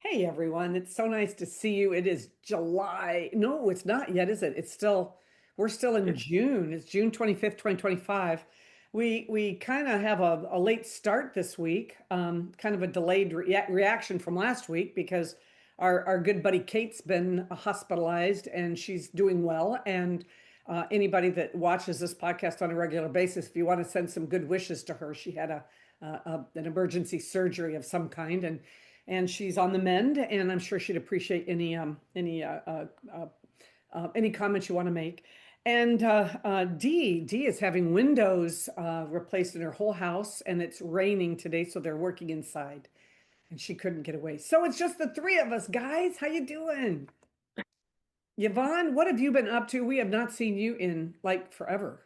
Hey everyone, it's so nice to see you. It is July. No, it's not yet, is it? We're still in It's June. It's June 25th, 2025. We kind of have a late start this week, kind of a delayed reaction from last week because our good buddy Kate's been hospitalized and she's doing well. And anybody that watches this podcast on a regular basis, if you want to send some good wishes to her, she had an emergency surgery of some kind, and she's on the mend, and I'm sure she'd appreciate any comments you want to make. And Dee is having windows replaced in her whole house, and it's raining today, so they're working inside, and she couldn't get away. So it's just the three of us, guys. How you doing? Yvonne, what have you been up to? We have not seen you in like forever.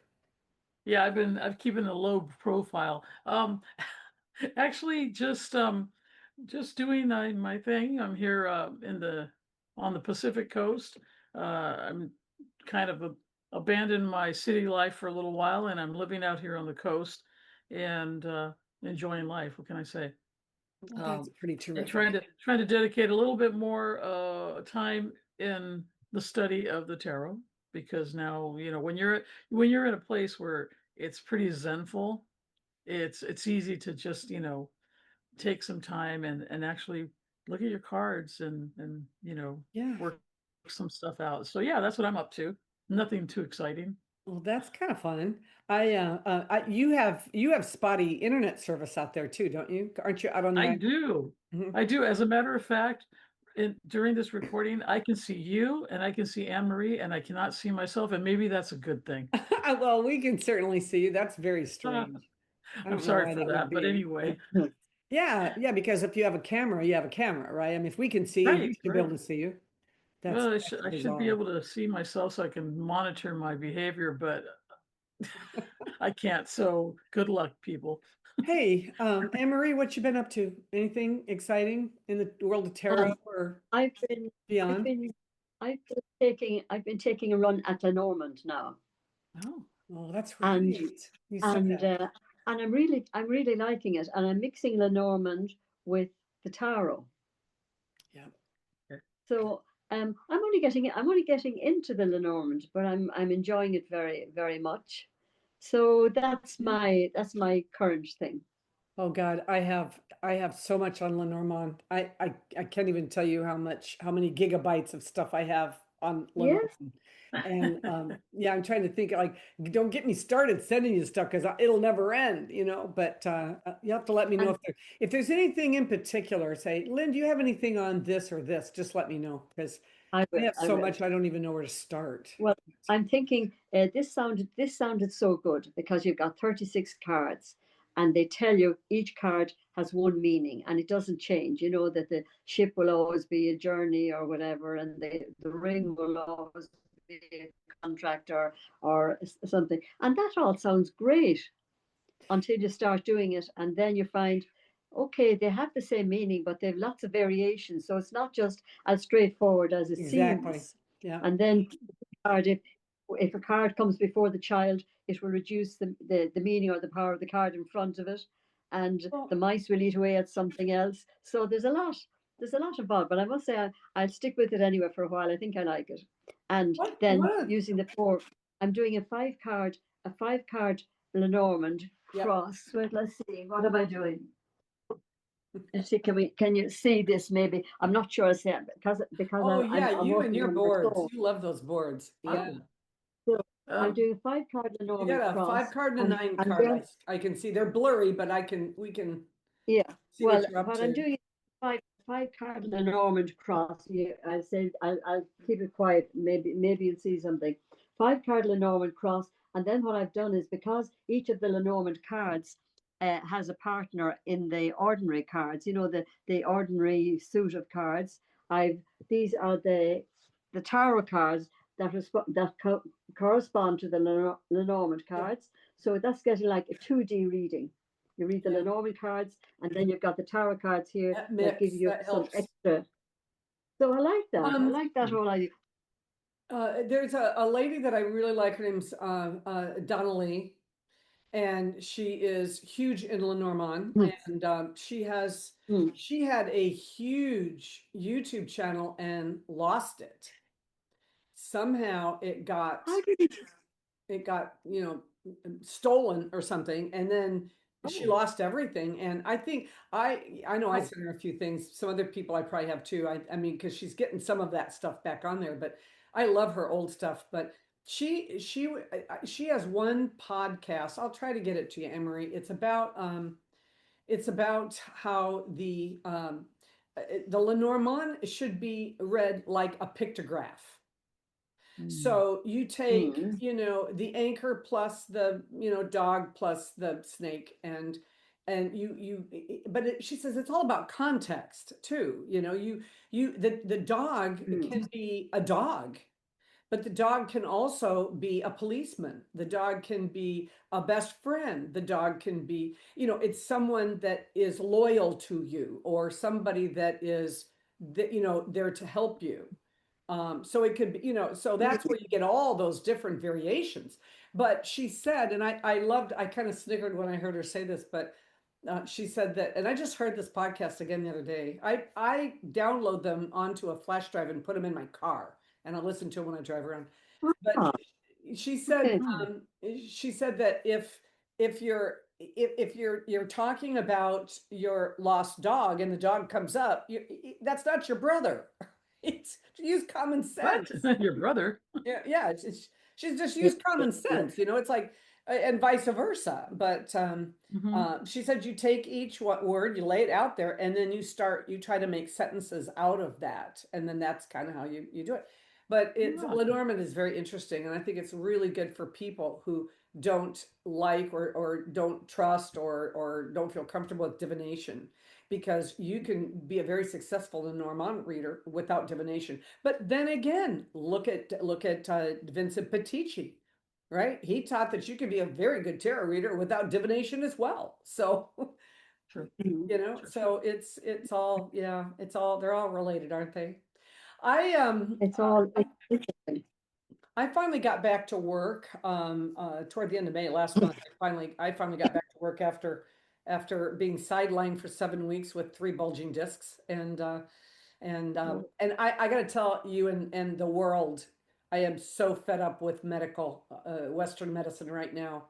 yeah, I've keeping a low profile. Actually just doing my thing. I'm here in the on the Pacific Coast. I'm kind of abandoned my city life for a little while, and I'm living out here on the coast and enjoying life. What can I say? Well, that's Um, pretty and terrific. trying to dedicate a little bit more time in the study of the tarot, because now when you're in a place where it's pretty zenful, it's easy to just take some time and actually look at your cards and Yeah. work some stuff out. So yeah, that's what I'm up to. Nothing too exciting. Well, that's kind of fun. You have spotty internet service out there too, don't you? Aren't you out on the I island? do. Mhm. I do. As a matter of fact, during this recording, I can see you and I can see Anne Marie, and I cannot see myself, and maybe that's a good thing. Well, we can certainly see you. That's very Uh, strange. I I'm don't know sorry why for that would that, but be. anyway. Yeah, yeah, because if you have a camera, you have a camera, right? I mean, if we can see you, Right, we should be able right. to see you. That's Well, that's I should be bizarre. able to see myself so I can monitor my behavior, but I can't. So good luck, people. Hey, Anne Marie, what you been up to? Anything exciting in the world of tarot Um, or I've been, I've beyond? been, I've been taking a run at Lenormand now, Oh, Oh, that's and right. You said and that. uh, and I'm really liking it, and I'm mixing Lenormand with the Taro. Yeah. okay. So I'm only getting into the Lenormand, but I'm enjoying it very very much. So that's my current thing. Oh God, I have so much on Lenormand. I can't even tell you how many gigabytes of stuff I have on Yes, Lenormand. And yeah, I'm trying to think like don't get me started sending you stuff because it'll never end, you know. But you have to let me know and if there's anything in particular. Say, Lynn, do you have anything on this or this? Just let me know because I I will. have I so will. much I don't even know where to start. Well, I'm thinking this sounded so good because you've got 36 cards, and they tell you each card has one meaning and it doesn't change. You know that the ship will always be a journey or whatever, and the ring will always be a contract or something. And that all sounds great until you start doing it, and then you find, okay, they have the same meaning, but they have lots of variations. So it's not just as straightforward as it Exactly. seems. Yeah. And then card, if a card comes before the child, it will reduce the meaning or the power of the card in front of it, and the Well, mice will eat away at something else. So there's a lot involved, but I must say I'll stick with it anyway for a while. I think I like it. And then what? using the four, I'm doing a five card Lenormand Yep. cross. Wait, let's see. What am I doing? Let's see, can you see this maybe? I'm not sure I see it because Oh I'm yeah, I'm you and working your on my boards. phone. You love those boards. Yeah. Oh. So I'm Um, doing a five card You Lenormand got a five cross, card and a and nine and card. then I can see they're blurry, but we can yeah. see Well, what you're up what I'm to. doing is five card Lenormand cross. Yeah, I said I'll keep it quiet. Maybe you'll see something. Five card Lenormand cross, and then what I've done is, because each of the Lenormand cards has a partner in the ordinary cards. You know, the ordinary suit of cards. I've These are the tarot cards that correspond to the Lenormand Yeah, cards. So that's getting like a 2D reading. You read the yeah. Lenormand cards, and then you've got the tarot cards here That that give mix, you that some helps. extra. So I like that. I Um, like that whole idea. there's a lady that I really like. Her name's Donnelly, and she is huge in Lenormand, Mm, and mm. she had a huge YouTube channel and lost it. Somehow How did it? it got, stolen or something, and then she Oh, lost everything. And I think I know I oh, sent her a few things. Some other people I probably have too. I mean, because she's getting some of that stuff back on there, but I love her old stuff. But she has one podcast. I'll try to get it to you, Emery. It's about how the Lenormand should be read like a pictograph. Mm. So you take, mm, the anchor plus the, dog plus the snake, and but she says it's all about context too. The dog mm. can be a dog, but the dog can also be a policeman. The dog can be a best friend. The dog can be, it's someone that is loyal to you, or somebody that is that, there to help you. So it could be, so that's where you get all those different variations. But she said, and I kind of sniggered when I heard her say this, but she said that, and I just heard this podcast again the other day. I download them onto a flash drive and put them in my car, and I listen to them when I drive around. But Ah, she said, okay. Oh, she said that if you're talking about your lost dog and the dog comes up, that's not your brother. It's use common what? sense. Your brother? Yeah, yeah. She's just Yeah, used yeah, common yeah. sense. It's like, and vice versa. But Hmm. she said you take each word, you lay it out there, and then you try to make sentences out of that, and then that's kind of how you do it. But Yeah, Lenormand is very interesting, and I think it's really good for people who don't like or don't trust or don't feel comfortable with divination, because you can be a very successful Lenormand reader without divination. But then again, look at Vincent Petici, right? He taught that you can be a very good tarot reader without divination as well. So, sure, Mm. sure, sure. so it's all, yeah, they're all related, aren't they? I It's interesting. I finally got back to work toward the end of May last month. I finally got back to work after being sidelined for 7 weeks with three bulging discs, Oh, and I got to tell you and the world, I am so fed up with medical Western medicine right now.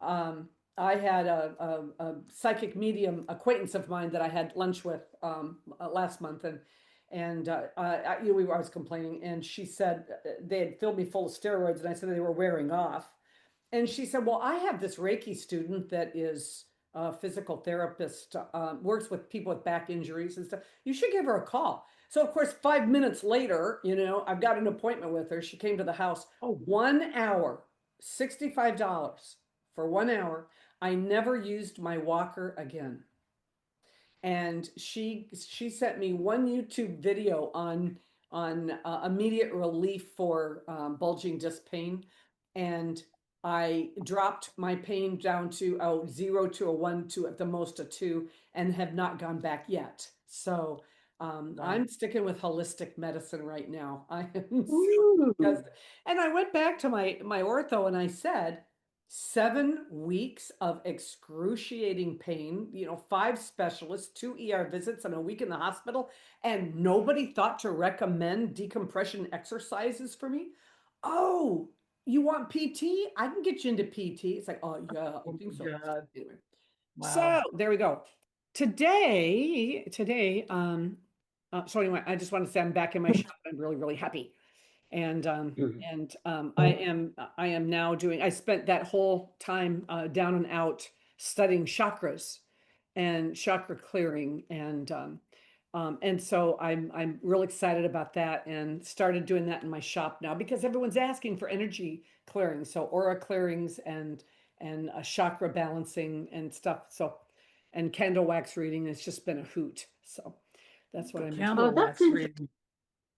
Um, I had a psychic medium acquaintance of mine that I had lunch with last month, I was complaining, and she said they had filled me full of steroids, and I said they were wearing off. And she said, "Well, I have this Reiki student that is a physical therapist, works with people with back injuries and stuff. You should give her a call." So, of course, 5 minutes later, I've got an appointment with her. She came to the house, Oh, 1 hour, $65 for 1 hour. I never used my walker again. And she sent me one YouTube video on immediate relief for bulging disc pain, and I dropped my pain down to a 0 to a 1 to at the most a 2, and have not gone back yet. So wow. I'm sticking with holistic medicine right now. I am ooh. disgusted. And I went back to my ortho and I said, 7 weeks of excruciating pain, 5 specialists, 2 ER visits, and a week in the hospital, and nobody thought to recommend decompression exercises for me. Oh, you want PT? I can get you into PT. It's like, oh yeah, I Oh think my so. God. Anyway, so Wow. there we go. Today, so anyway, I just want to say I'm back in my shop. I'm really, really happy. And Mm. I am now doing. I spent that whole time down and out studying chakras and chakra clearing, and so I'm real excited about that, and started doing that in my shop now because everyone's asking for energy clearing, so aura clearings and chakra balancing and stuff. So, and candle wax reading has just been a hoot. So that's what I'm into. Oh, Candle that's wax interesting. reading.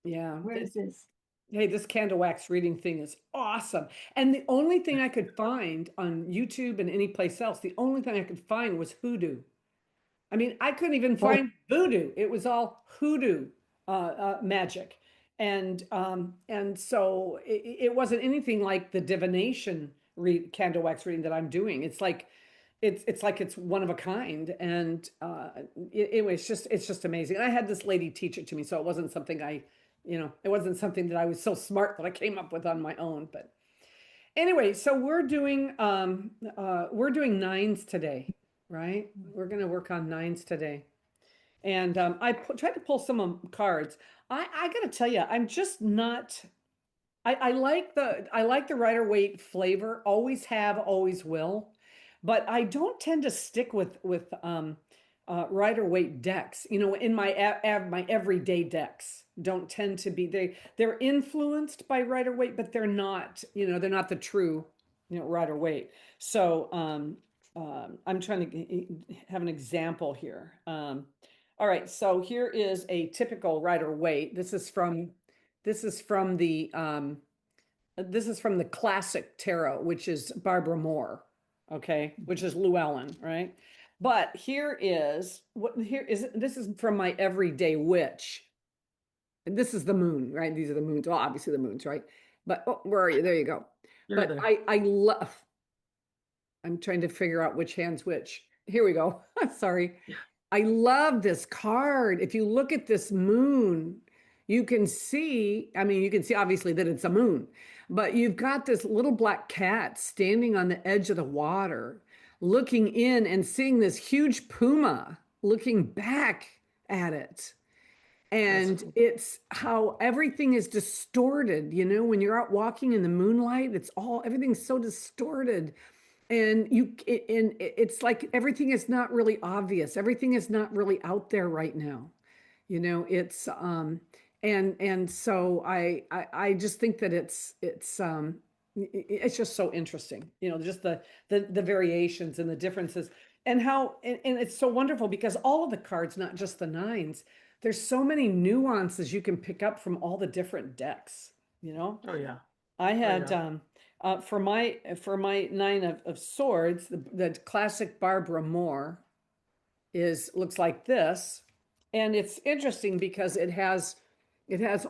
Yeah. Where is this? Hey, this candle wax reading thing is awesome. And the only thing I could find on YouTube and any place else, the only thing I could find was hoodoo. I mean, I couldn't even Oh, find voodoo. It was all hoodoo magic, and so it wasn't anything like the divination candle wax reading that I'm doing. It's like it's one of a kind, and anyway, it's just amazing. And I had this lady teach it to me, so it wasn't something it wasn't something that I was so smart that I came up with on my own. But anyway, so we're doing nines today, right? We're gonna work on nines today. And tried to pull some cards. I gotta tell you, I'm just not. I like the Rider-Waite flavor. Always have, always will, but I don't tend to stick with Rider-Waite decks. You know, in my everyday decks don't tend to be they're influenced by Rider-Waite, but they're not. You know, they're not the true Rider-Waite. So I'm trying to have an example here. All right, so here is a typical Rider-Waite. This is from the classic tarot, which is Barbara Moore, okay, which is Llewellyn, right? But this is from my everyday witch. And this is the moon, right? These are the moons. Well, obviously the moons, right? But where are you? There you go. You're But there. I love. I'm trying to figure out which hand's which. Here we go. Sorry. Yeah. I love this card. If you look at this moon, you can see, I mean, you can see obviously that it's a moon, but you've got this little black cat standing on the edge of the water, looking in and seeing this huge puma looking back at it. And cool. it's how everything is distorted, you know, when you're out walking in the moonlight, everything's so distorted. And it's like everything is not really obvious. Everything is not really out there right now. You know, and so I just think that it's just so interesting, you know, just the variations and the differences, and and it's so wonderful because all of the cards, not just the nines, there's so many nuances you can pick up from all the different decks, you know. Oh yeah. I Oh had yeah. for my nine of swords, the classic Barbara Moore looks like this, and it's interesting because it has all it has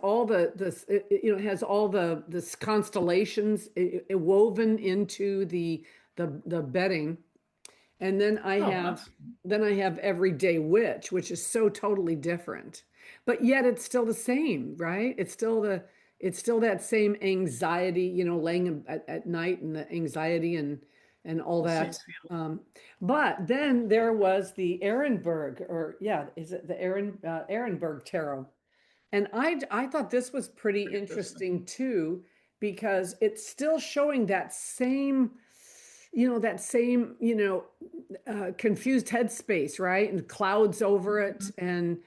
all the constellations woven into the bedding. And Oh, that's then I have Everyday Witch, which is so totally different. But yet it's still the same, right? It's still that same anxiety, you know, laying at night, and the anxiety and all the same that. feel. Um, but then there was the Ehrenberg, or yeah, is it the Ehrenberg tarot? And I thought this was pretty Pretty interesting. interesting too, because it's still showing that same, confused headspace, right? And clouds over it, Mhm.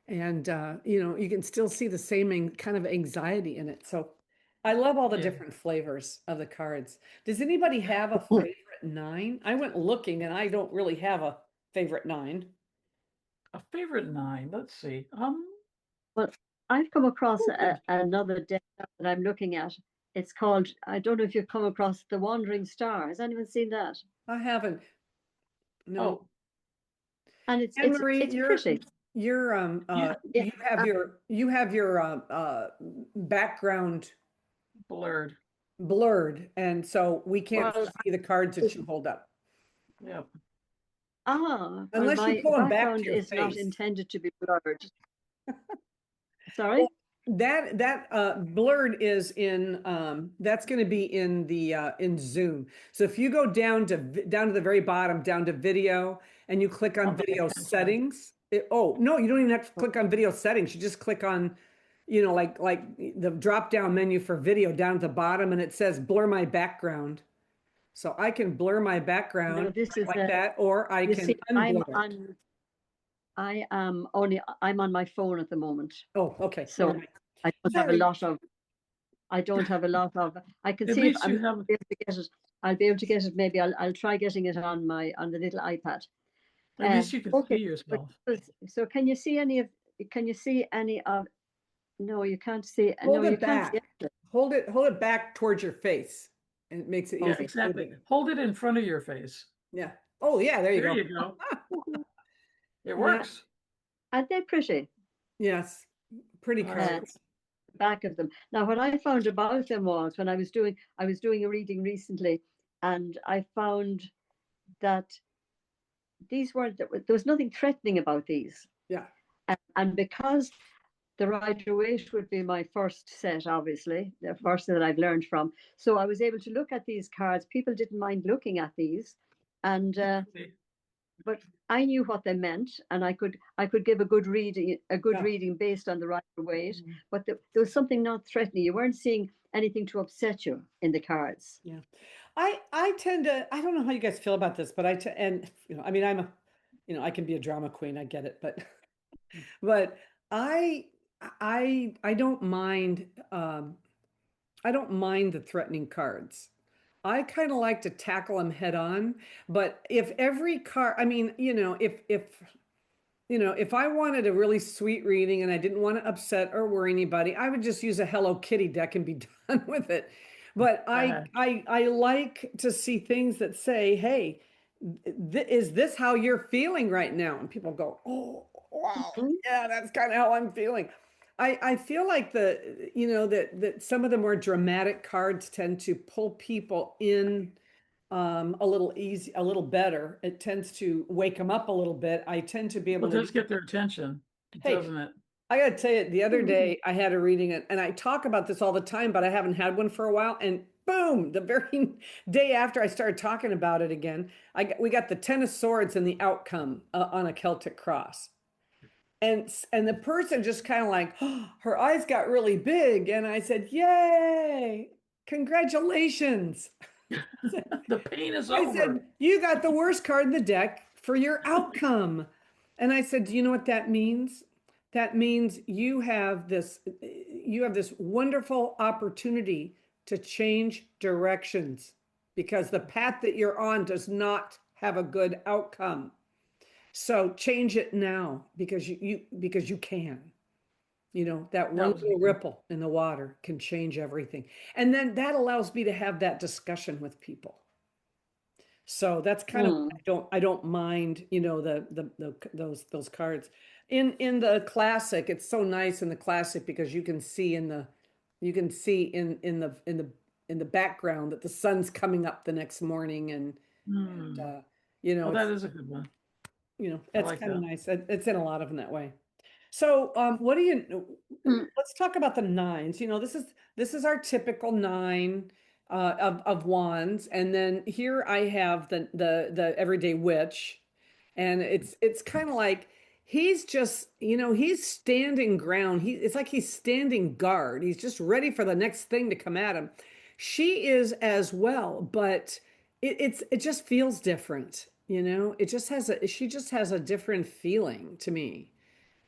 and you know, you can still see the same kind of anxiety in it. So I love all the Yeah. different flavors of the cards. Does anybody have a favorite nine? I went looking and I don't really have a favorite nine. A favorite nine. Let's see. Well, I've come across Oh, good. another deck that I'm looking at. It's called, I don't know if you've come across The Wandering Star. Has anyone seen that? I haven't. No. Oh, And Anne Marie, it's pretty. yeah. Yeah. you have your background Blurred. blurred, and so we can't Well, see the cards that you hold up Yeah. well, unless you my pull them back to background your is not face. intended to be blurred. Well, Sorry? that blurred is in that's going to be in Zoom. So if you go down to the very bottom, down to video, and you click on On the video left-hand side. settings. Oh no, you don't even have to click on video settings. You just click on, you know, like the drop down menu for video down at the bottom, and it says blur my background. So I can blur my No, background this is like that, or I you can see, unblur it. I'm on my phone at the moment. Oh, okay. Never So mind. I don't have a Sorry. lot of I don't have a lot of. I can At see if least you I'm have. able to get it. I'll be able to get it. Maybe I'll try getting it on the little iPad. At least you can see Okay. But, yourself. so can you see any of? Can you see any of? No, you can't see. No, Hold you it can't see back. it. Hold it back towards your face. And it makes it Yeah, easy. Hold exactly. it. Hold it in front of your face. Yeah. Oh, yeah, there you There go. you go. It Yeah. works. Aren't they pretty? Yes. Pretty That's Uh, cool. cards. Back of them. Now, what I found about them was when I was doing a reading recently. And I found that there was nothing threatening about these. Yeah. And because the Rider Waite would be my first set, obviously, the first that I've learned from. So I was able to look at these cards. People didn't mind looking at these. And but I knew what they meant, and I could give a good reading based on the Rider Waite. But there was something not threatening. You weren't seeing anything to upset you in the cards. Yeah. I tend to, I don't know how you guys feel about this, but and I mean, I can be a drama queen, I get it, but but I I don't mind I don't mind the threatening cards. I kind of like to tackle them head on, but if every card, I mean, if I wanted a really sweet reading and I didn't want to upset or worry anybody, I would just use a Hello Kitty deck and be done with it. But I like to see things that say, "Hey, is this how you're feeling right now?" And people go, "Oh, wow, Mhm. yeah, that's kind of how I'm feeling." I feel like that some of the more dramatic cards tend to pull people in a little better. It tends to wake them up a little bit. I tend to be Well, able it to, does get their attention, hey, doesn't it? I gotta tell you, the other day I had a reading and I talk about this all the time, but I haven't had one for a while. And boom, the very day after I started talking about it again, we got the Ten of Swords and the outcome on a Celtic cross. And the person just kind of like, oh, her eyes got really big. And I said, "Yay, congratulations." The pain is I over. said, "You got the worst card in the deck for your outcome." And I said, "Do you know what that means? That means you have this wonderful opportunity to change directions because the path that you're on does not have a good outcome. So change it now because you can. That That one was little good. ripple in the water can change everything." And then that allows me to have that discussion with people. So that's kind of Mm. I don't mind, those cards. In the classic, it's so nice in the classic because you can see in the background that the sun's coming up the next morning and Hmm. Well, it's that is a good one. I it's like kind of that. nice. It's in a lot of them that way. So, what do you, Mm. let's talk about the nines. This is our typical nine of wands. And then here I have the everyday witch. And it's kind of like he's just, he's standing ground. It's like he's standing guard. He's just ready for the next thing to come at him. She is as well, but it just feels different, she just has a different feeling to me.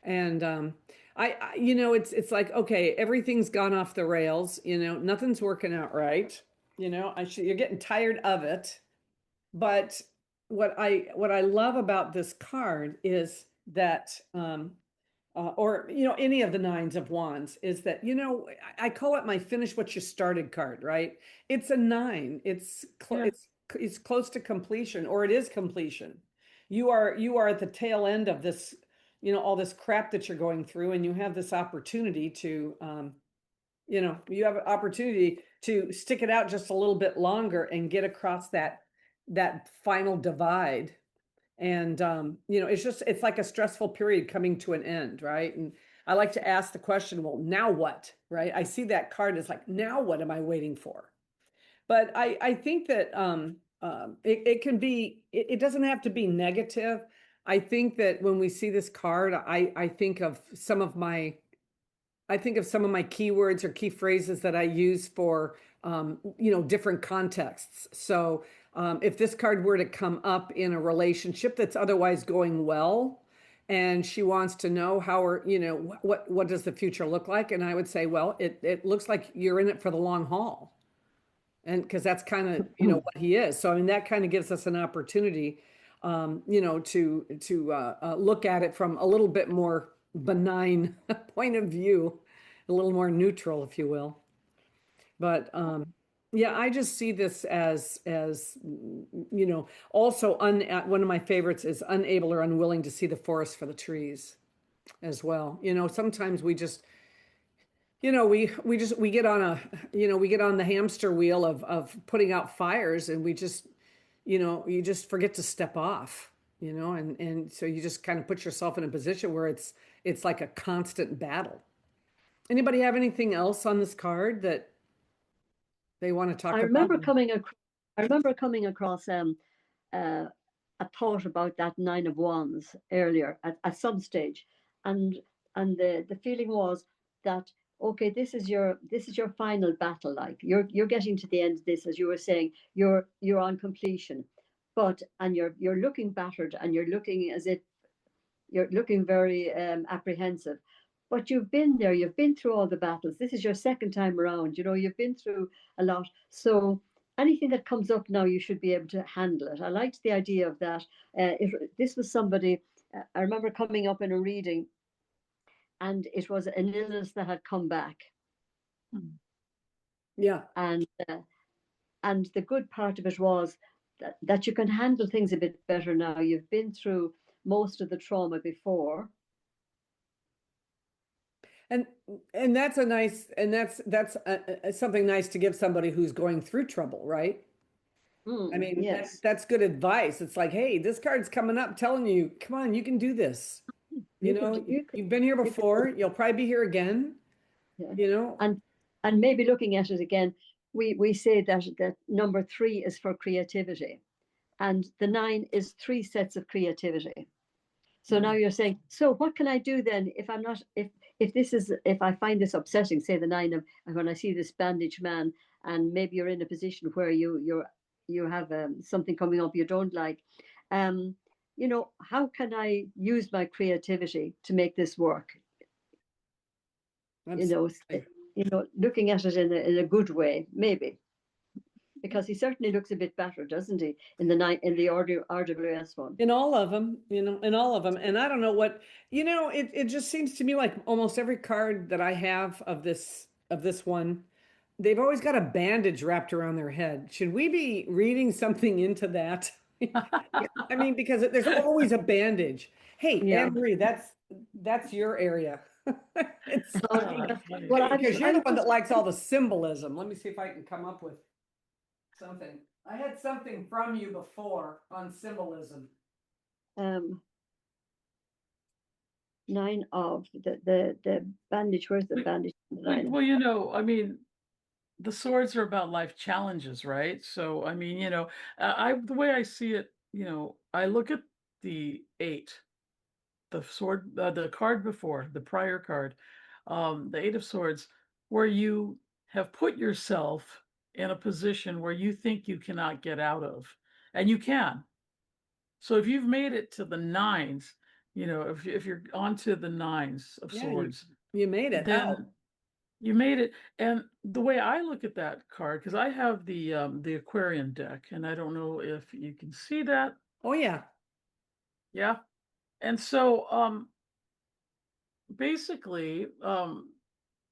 And it's like, okay, everything's gone off the rails, nothing's working out right. You're getting tired of it. But what I love about this card is that or any of the nines of wands is that I call it my finish what you started card, right? It's a nine. Yeah. It's close to completion, or it is completion. You are at the tail end of this, all this crap that you're going through, and you have this opportunity to you have an opportunity to stick it out just a little bit longer and get across that final divide. And it's like a stressful period coming to an end, right? And I like to ask the question, well, now what? Right? I see that card as like, now what am I waiting for? But I think that it can be, it doesn't have to be negative. I think that when we see this card, I think of some of my keywords or key phrases that I use for different contexts. So if this card were to come up in a relationship that's otherwise going well, and she wants to know how or what does the future look like, and I would say, well, it looks like you're in it for the long haul, and because that's kind of what he is. So I mean that kind of gives us an opportunity, to look at it from a little bit more benign point of view, a little more neutral, if you will. But yeah, I just see this as also one of my favorites is unable or unwilling to see the forest for the trees as well. Sometimes we just we get on we get on the hamster wheel of putting out fires, and we just, you just forget to step off, and so you just kind of put yourself in a position where it's like a constant battle. Anybody have anything else on this card that they want to I talk about? remember coming across, I remember coming across uh, a thought about that nine of wands earlier at some stage, and the feeling was that okay, this is your final battle. Like you're getting to the end of this, as you were saying, you're on completion, but and you're looking battered, and you're looking as if you're looking very apprehensive. But you've been there, you've been through all the battles. This is your second time around, you've been through a lot. So anything that comes up now, you should be able to handle it. I liked the idea of that. This was somebody, I remember coming up in a reading, and it was an illness that had come back. Yeah. And the good part of it was that you can handle things a bit better now. You've been through most of the trauma before. And and that's a nice and that's something nice to give somebody who's going through trouble, right? I mean, Yes. that's good advice. It's like, hey, this card's coming up telling you, come on, you can do this. You could, you could, You've been here you could, before, you'll probably be here again, yeah. you know? And maybe looking at it again, we say that number 3 is for creativity, and the 9 is 3 sets of creativity. So now you're saying, so what can I do then if I'm not if I find this upsetting, say the 9 of, and when I see this bandaged man, and maybe you're in a position where you have something coming up you don't like, how can I use my creativity to make this work? Absolutely. Looking at it in a good way, maybe. Because he certainly looks a bit battered, doesn't he? In the RWS one. In all of them, in all of them. And I don't know what, it just seems to me like almost every card that I have of this one, they've always got a bandage wrapped around their head. Should we be reading something into that? I mean, because there's always a bandage. Hey, Yeah. Anne Marie, that's your area. It's Well, because you're the one that likes all the symbolism. Let me see if I can come up with something. I had something from you before on symbolism. 9 of the bandage. Where's the bandage? Well, I mean, the swords are about life challenges, right? So, I mean, the way I see it, I look at the 8, the sword, the card before, the prior card, the 8 of Swords, where you have put yourself in a position where you think you cannot get out of, and you can. So if you've made it to the 9s, if you're onto the 9s of Swords, you made it then out. you made it. And the way I look at that card, because I have the Aquarian deck, and I don't know if you can see that. Oh yeah. Yeah. And so basically,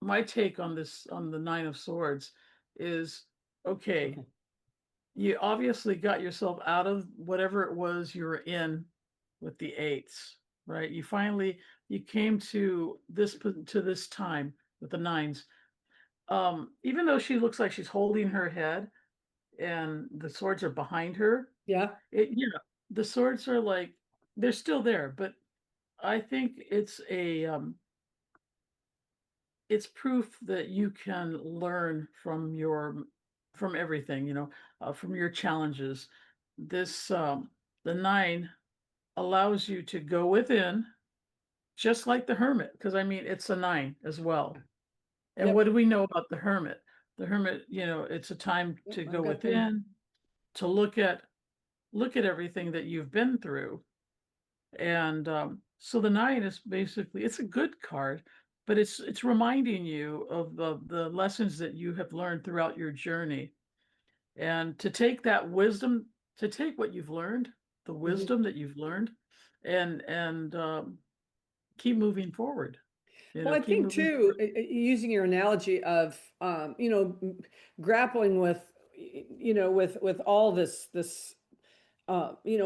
my take on this, on the 9 of Swords, is okay. You obviously got yourself out of whatever it was you were in with the 8s, right? You came to this time with the 9s. Even though she looks like she's holding her head and the swords are behind her, Yeah. the swords are like, they're still there, but I think it's proof that you can learn from everything, from your challenges. This the 9 allows you to go within, just like the Hermit, because I mean it's a 9 as well. And what do we know about the Hermit? The Hermit, it's a time to go within, to look at everything that you've been through. And so the 9 is basically, it's a good card, but it's reminding you of the lessons that you have learned throughout your journey, and to take that wisdom, to take what you've learned, the wisdom that you've learned, and keep moving forward. Well, I think too, using your analogy of, grappling with, with all this,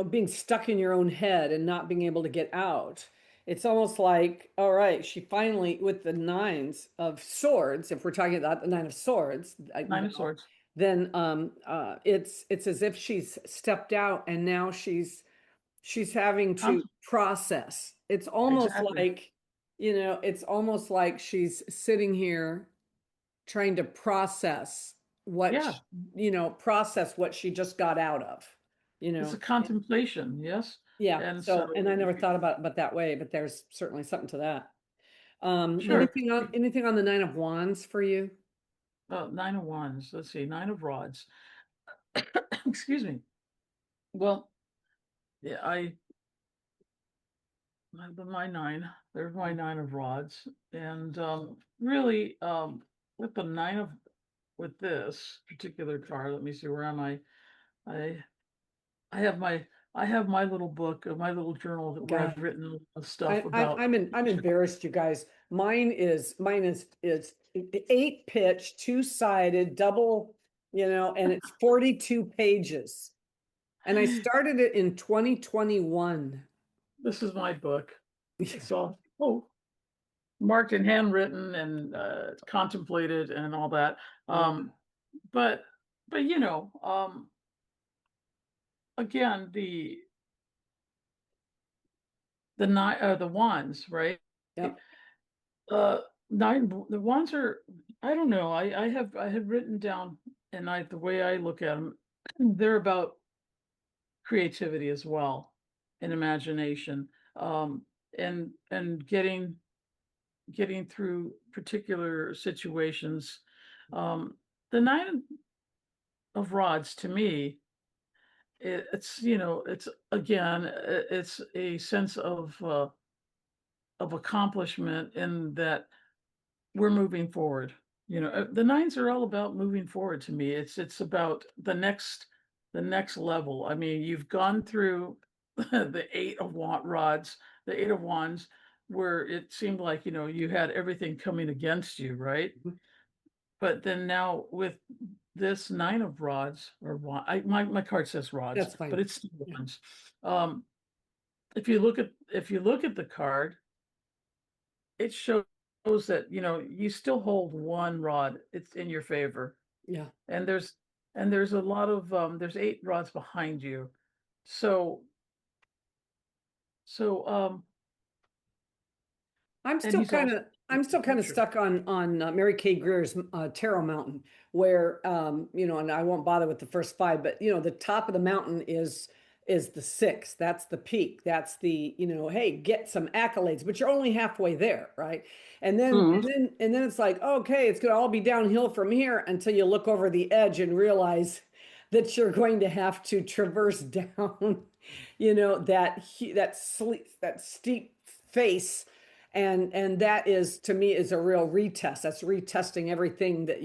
being stuck in your own head and not being able to get out. it's almost like, all right, she finally, with the nines of swords, if we're talking about the nine of swords, Nine of Swords. then it's as if she's stepped out and now she's having to Con- process. It's almost Exactly. like, it's almost like she's sitting here trying to process what Yeah, process what she just got out of, it's a contemplation, yes. yeah. And So, so, and I never thought about it but that way, but there's certainly something to that. sure. Anything on the nine of wands for you? Nine of Wands. Let's see, Nine of Rods. Excuse me. Well, yeah, my nine. There's my Nine of Rods, and really, with the with this particular card. Let me see. Where am I? I I have my I have my little book, my little journal where God, I've written stuff about. I'm embarrassed, you guys. Mine is 8 pitch, two-sided, double, and it's 42 pages. And I started it in 2021. This is my book. It's all marked and handwritten and contemplated and all that. Um, but but again, the wands, right? Yep. The wands are, I don't know. I had written down, and the way I look at them, they're about creativity as well, and imagination, and getting through particular situations. The Nine of Rods, to me, it's again, it's a sense of accomplishment in that we're moving forward. The nines are all about moving forward to me. It's about the next level. I mean, you've gone through the rods, the Eight of Wands, where it seemed like, you had everything coming against you, right? Mhm. But then now with this Nine of Rods, or my card says rods, That's fine. but it's still Yeah. wands. Um, if you look at the card, it shows that, you still hold one rod. It's in your favor. Yeah. And there's a lot of there's 8 rods behind you. So so I'm and still he's kind also of in I'm the still kind of future. stuck on Mary Kay Greer's Tarot Mountain, where and I won't bother with the first five, but the top of the mountain is the six. That's the peak. That's the hey, get some accolades, but you're only halfway there, right? And then Mm. and then it's like, okay, it's gonna all be downhill from here until you look over the edge and realize that you're going to have to traverse down, that steep face, and that is, to me, is a real retest. That's retesting everything that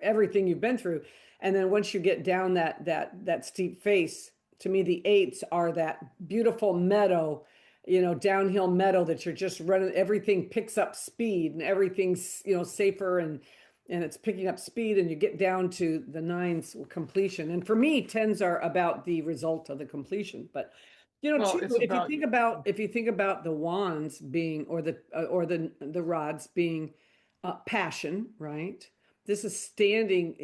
everything you've been through. And then once you get down that steep face, to me the eights are that beautiful meadow, downhill meadow that you're just running. Everything picks up speed and everything's safer, and it's picking up speed, and you get down to the nines completion. And for me, tens are about the result of the completion. But Well, too, it's about if you think about the wands being, or the rods being, passion, right? This is standing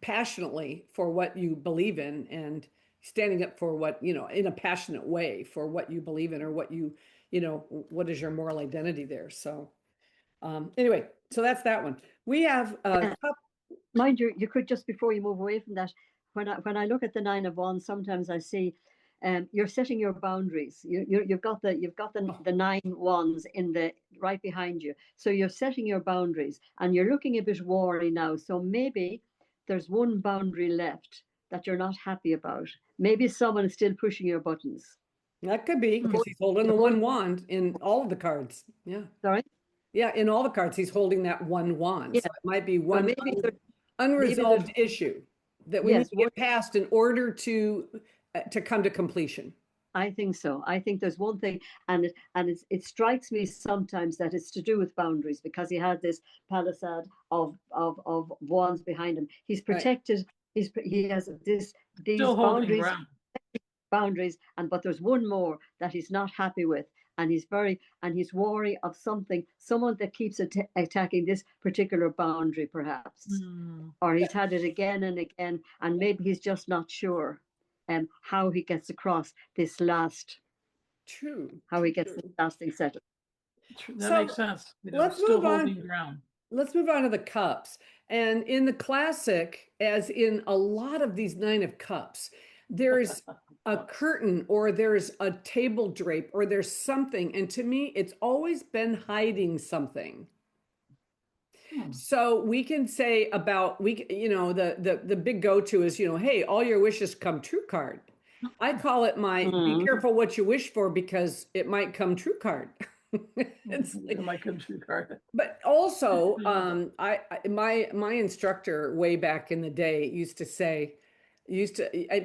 passionately for what you believe in, and standing up for what, in a passionate way, for what you believe in, or what is your moral identity there. So anyway, so that's that one. We have Mind you, you could, just before you move away from that, when I look at the Nine of Wands, sometimes I see you're setting your boundaries. You've got the 9 wands in the right behind you, so you're setting your boundaries, and you're looking a bit wary now. So maybe there's one boundary left that you're not happy about. Maybe someone is still pushing your buttons. that could be Hmm. because he's holding the You're both one wand in all of the cards. Yeah. sorry. Yeah, in all the cards, he's holding that one wand. Yeah. So it might be Well, one maybe there's unresolved issue that we need yes, to one. get past in order to come to completion. I think so. I think there's one thing, it strikes me sometimes that it's to do with boundaries, because he had this palisade of wands behind him. He's Right. protected. He has these still holding boundaries ground. boundaries, but there's one more that he's not happy with, and he's wary of someone that keeps attacking this particular boundary, perhaps, or he's had it again and again, and maybe he's just not sure how he gets across this last how he gets this last thing settled. That So makes sense. let's Still move on. holding ground. Let's move on to the cups. And in the classic, as in a lot of these Nine of Cups, there's a curtain or there's a table drape or there's something. And to me, it's always been hiding something. So we can say about the big go-to is, hey, all your wishes come true card. I call it my be careful what you wish for because it might come true card. It might come true card. But also, my instructor way back in the day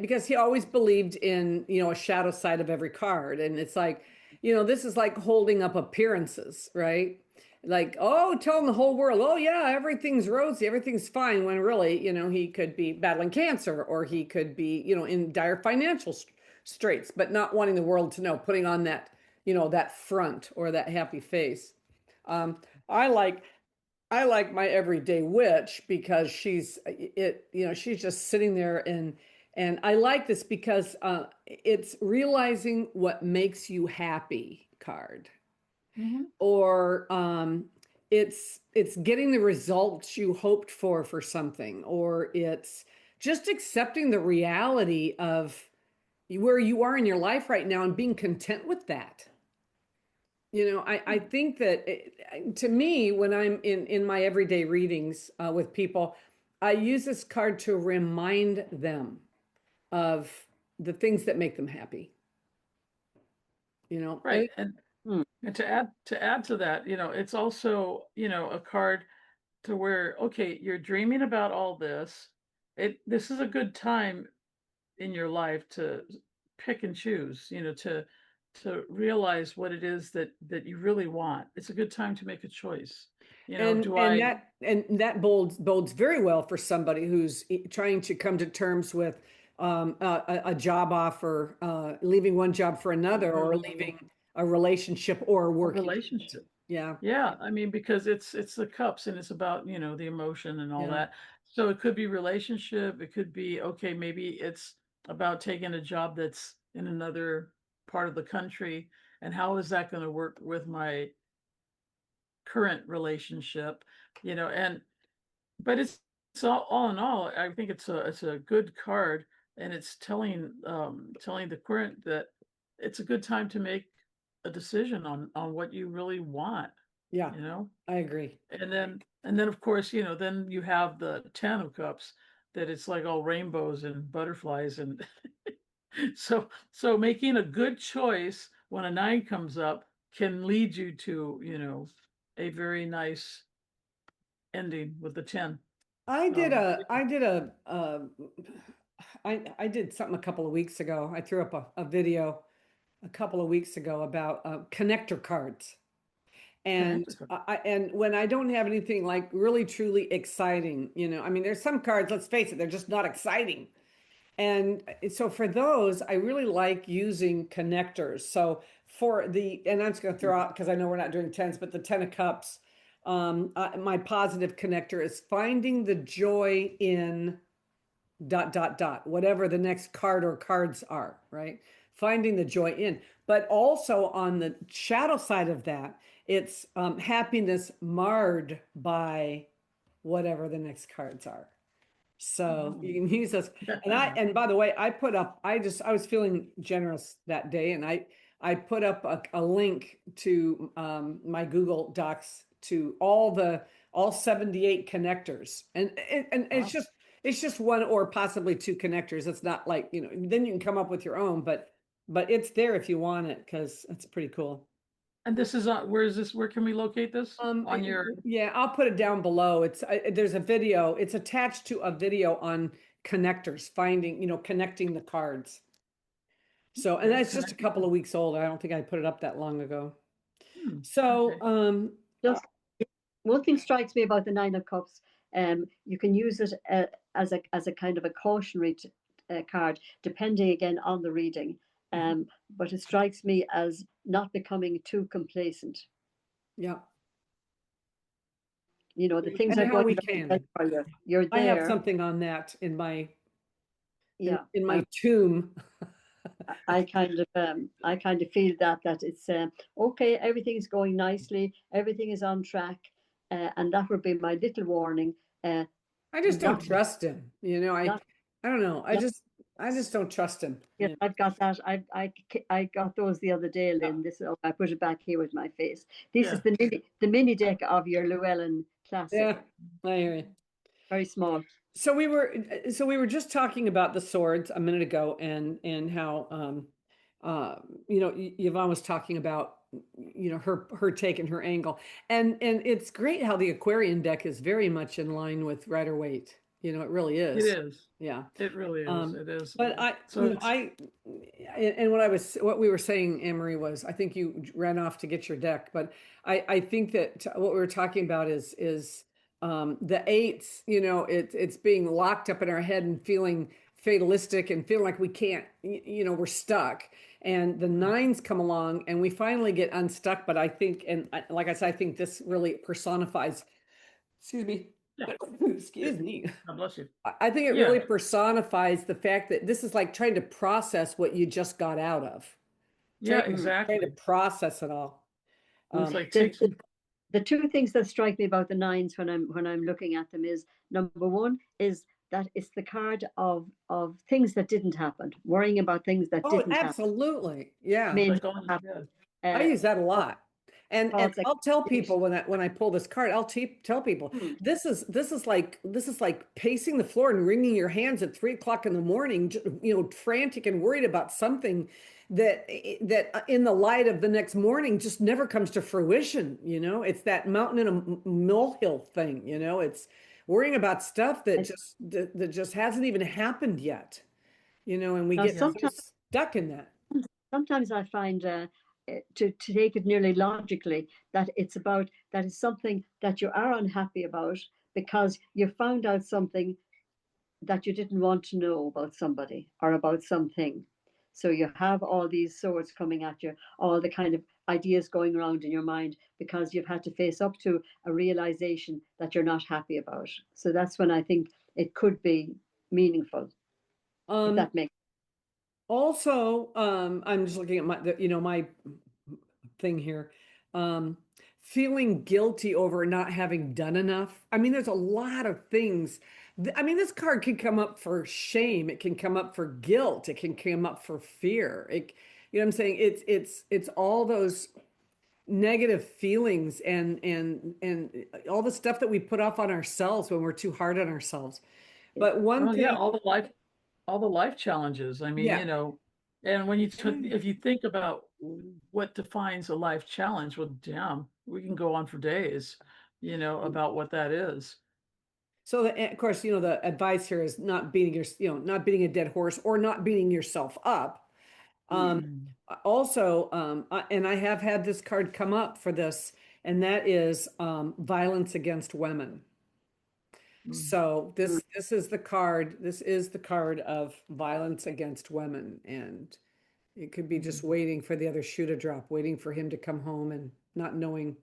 because he always believed in, a shadow side of every card. And it's like, this is like holding up appearances, right? Like, oh, telling the whole world, oh yeah, everything's rosy, everything's fine, when really, he could be battling cancer, or he could be, in dire financial straits, but not wanting the world to know, putting on that, that front or that happy face. I like my everyday witch because she's just sitting there, and I like this because it's realizing what makes you happy card. Or it's getting the results you hoped for something, or it's just accepting the reality of where you are in your life right now and being content with that. I think that to me, when I'm in my everyday readings with people, I use this card to remind them of the things that make them happy. Right. And to add to that, it's also, a card to where, okay, you're dreaming about all this. This is a good time in your life to pick and choose, to realize what it is that you really want. It's a good time to make a choice. And that bodes very well for somebody who's trying to come to terms with a job offer, leaving one job for another, or leaving a relationship or working. Relationship. Yeah. Yeah. I mean, because it's the cups, and it's about, the emotion and all that. So it could be relationship. It could be, okay, maybe it's about taking a job that's in another part of the country. And how is that going to work with my current relationship? But it's all in all, I think it's a good card, and it's telling the current that it's a good time to make a decision on what you really want. Yeah, I agree. And then of course, then you have the 10 of cups, that it's like all rainbows and butterflies, and so making a good choice when a 9 comes up can lead you to, a very nice ending with the 10. I did something a couple of weeks ago. I threw up a video a couple of weeks ago about connector cards. And when I don't have anything like really truly exciting, I mean, there's some cards, let's face it, they're just not exciting. And so for those, I really like using connectors. So and I'm just going to throw out, because I know we're not doing tens, but the 10 of cups, my positive connector is finding the joy in ... whatever the next card or cards are, right? Finding the joy in. But also on the shadow side of that, it's happiness marred by whatever the next cards are. So you can use this. And by the way, I was feeling generous that day, and I put up a link to my Google Docs to all 78 connecttors. And it's just one or possibly two connectors. It's not like, then you can come up with your own, but it's there if you want it, because it's pretty cool. And this is where can we locate this on your? Yeah, I'll put it down below. There's a video. It's attached to a video on connectors, connecting the cards. So, and that's just a couple of weeks old. I don't think I put it up that long ago. So, just one thing strikes me about the 9 of cups. You can use it as a kind of a cautionary card, depending again on the reading. But it strikes me as not becoming too complacent. Yeah. You know, the things And are how going we very well can. for you. You're I have there. something on that in my Yeah. in my tomb. I kind of feel that it's okay. Everything's going nicely. Everything is on track, and that would be my little warning. I just don't Not, trust him. You know, not, I don't know. not. I just don't trust him. Yes, I've got that. I got those the other day, Yeah. Lynn. This I put it back here with my face. This Yeah. is the mini deck of your Llewellyn Classic. Yeah, I hear you. Very small. So we were just talking about the swords a minute ago, and how you know, Yvonne was talking about, you know, her take and her angle, and it's great how the Aquarian deck is very much in line with Rider-Waite. You know, it really It is. is. Yeah. It really is. It is. But So you know, it's, and what we were saying, Anne-Marie, was I think you ran off to get your deck, but I think that what we were talking about is the eights. You know, it's being locked up in our head and feeling fatalistic and feeling like we can't. You know, we're stuck. And the nines come along and we finally get unstuck. But I think, like I said, I think this really personifies. Excuse me. yeah. Excuse me. God bless you. I think it Yeah. really personifies the fact that this is like trying to process what you just got out of. Yeah, Trying exactly. to process it all. It's like The, taking, the two things that strike me about the nines when I'm looking at them is, number one is that it's the card of things that didn't happen, worrying about things that Oh, didn't happen, absolutely. Yeah. may like not on, yeah. happen. I use that a lot. And Thoughts like, I'll tell people when I pull this card, tell people this is like pacing the floor and wringing your hands at 3 o'clock in the morning, you know, frantic and worried about something that in the light of the next morning just never comes to fruition. You know, it's that mountain and a molehill thing. You know, it's worrying about stuff that just hasn't even happened yet. You know, and we now get so sometimes stuck in that. sometimes I find to take it nearly logically that it's about that is something that you are unhappy about because you found out something that you didn't want to know about somebody or about something. So you have all these swords coming at you, all the kind of ideas going around in your mind because you've had to face up to a realization that you're not happy about. So that's when I think it could be meaningful, if Um, that makes. Also, I'm just looking at you know, my thing here. Um, Feeling guilty over not having done enough. I mean, there's a lot of things. I mean, this card can come up for shame. It can come up for guilt. It can come up for fear. You know what I'm saying? It's all those negative feelings and all the stuff that we put off on ourselves when we're too hard on ourselves. But one Well, yeah, thing, all the life challenges. I mean, yeah. you know, and when if you think about what defines a life challenge, well, damn, we can go on for days, you know, about what that is. So of course, you know, the advice here is not beating not beating a dead horse or not beating yourself up. Um, Mm. Also, and I have had this card come up for this, and that is violence against women. Mm. So this is the card. This is the card of violence against women, and it could be just Mm. waiting for the other shoe to drop, waiting for him to come home and not knowing,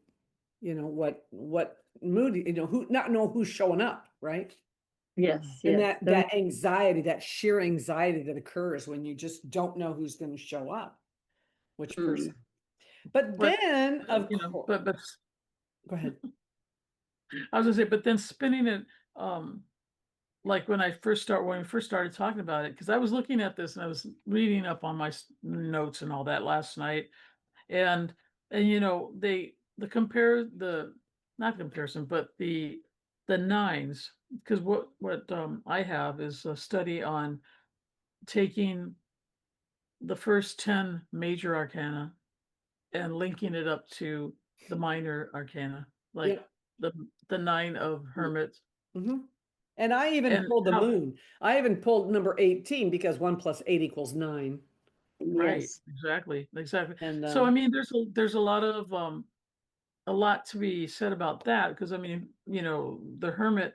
you know, what mood, you know, who not know who's showing up, right? Yes, And yes. that anxiety, that sheer anxiety that occurs when you just don't know who's going to show up, which person. But But then, of you know, course, but go ahead. I was gonna say, but then spinning it, like when we first started talking about it, because I was looking at this and I was reading up on my notes and all that last night, and you know the compare the not comparison, but the nines, because what I have is a study on taking the first 10 major arcana and linking it up to the minor arcana, like Yeah. the the nine of hermits Hmm. And I even and pulled the how. moon. I even pulled number 18 because 1 + 8 = 9. Right, Yes. exactly. And So I mean, there's a lot to be said about that because I mean, you know, the hermit,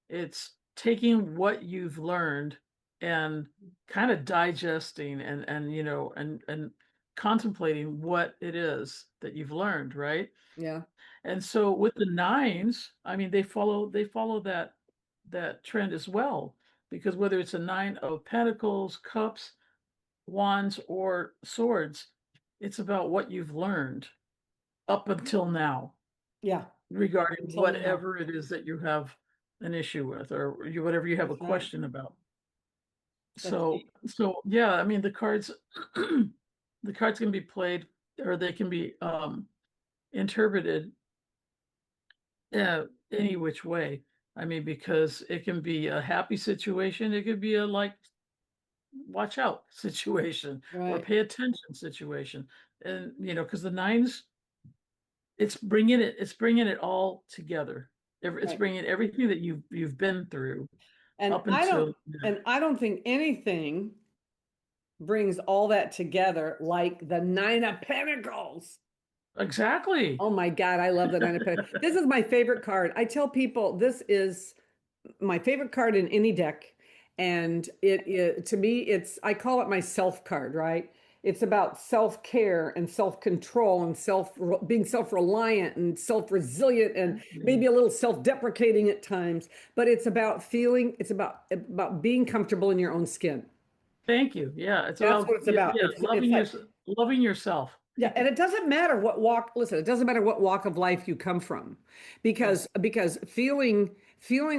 it's taking what you've learned and kind of digesting and and contemplating what it is that you've learned, right? Yeah. And so with the nines, I mean, they follow that trend as well, because whether it's a nine of pentacles, cups, wands, or swords, it's about what you've learned up until now Yeah. regarding Until now. whatever it is that you have an issue with, or whatever you have a That's right. question about. That's So yeah, I mean, the cards the cards can be played, or they can be interpreted any which way. I mean, because it can be a happy situation, it could be a like watch out situation, or right. pay attention situation. And because the nines, it's bringing it all together. It's Right. bringing everything that you've been through And up I don't until now. and I don't think anything brings all that together like the Nine of Pentacles. Exactly. Oh my God, I love the Nine of Pentacles. This is my favorite card. I tell people this is my favorite card in any deck. And to me, I call it my self card, right? It's about self-care and self-control and being self-reliant and self-resilient and Exactly. maybe a little self-deprecating at times. But it's about being comfortable in your own skin. Thank you. Yeah, it's That's about, what it's about. yeah, It's like, loving yourself. yeah, and it doesn't matter what walk, listen, it doesn't matter what walk of life you come from, Yeah. because feeling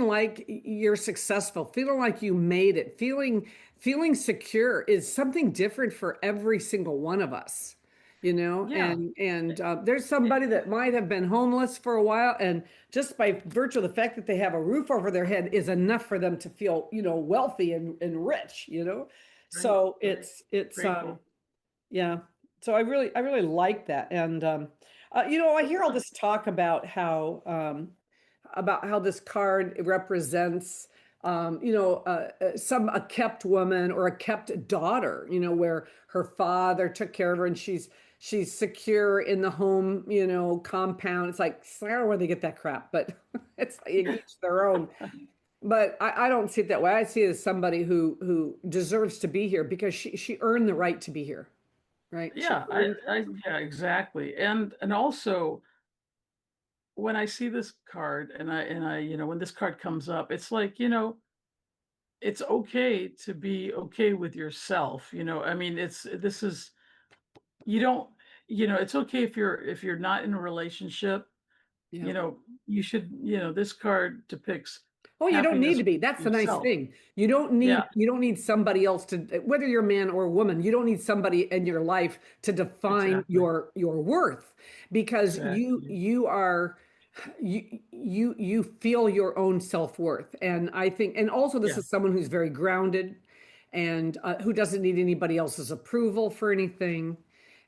like you're successful, feeling like you made it, feeling secure is something different for every single one of us, Yeah. and there's somebody that might have been homeless for a while, and just by virtue of the fact that they have a roof over their head is enough for them to feel, wealthy and rich. Right. So Right. it's Grateful. yeah. So I really like that. And I hear all this talk about how this card represents a kept woman or a kept daughter, where her father took care of her and she's secure in the home, compound. It's like, I don't know where they get that crap, but it's like each their own. But I don't see it that way. I see it as somebody who deserves to be here because she earned the right to be here, right? She Yeah, earned. yeah, exactly. And also, when I see this card, and I when this card comes up, it's like, it's okay to be okay with yourself. I mean, this is, you don't, it's okay if you're not in a relationship. Yeah. You should, this card depicts Oh, you don't need happiness to be. with That's the nice yourself. thing. You don't need Yeah, you don't need somebody else to, whether you're a man or a woman, you don't need somebody in your life to define exactly. your worth because you Exactly. you are you feel your own self-worth. And I think, and also this Yeah. is someone who's very grounded and who doesn't need anybody else's approval for anything.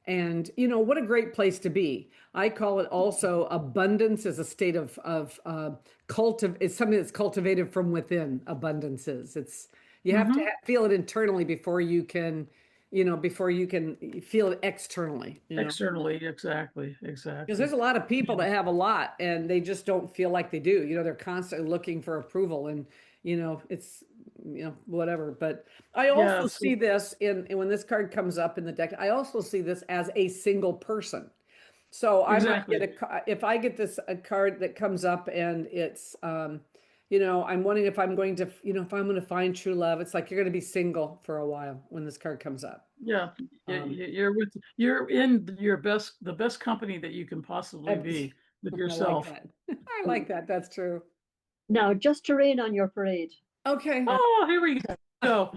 And what a great place to be. I call it also abundance as a state of it's something that's cultivated from within. Abundance is. It's you have to Hmm. feel it internally before you can feel it externally. Externally, exactly, Because exactly. there's a lot of people Yeah. that have a lot and they just don't feel like they do. They're constantly looking for approval and it's whatever. But I Yeah, also see so this in when this card comes up in the deck, I also see this as a single person. So I might get exactly. if I get a card that comes up and it's I'm wondering if I'm going to, if I'm going to find true love. It's like you're going to be single for a while when this card comes up. Yeah. Um, You're in the best company that you can possibly I be with I like yourself. that. I like that. That's true. Now, just to rain on your parade. Okay. Oh, here we go.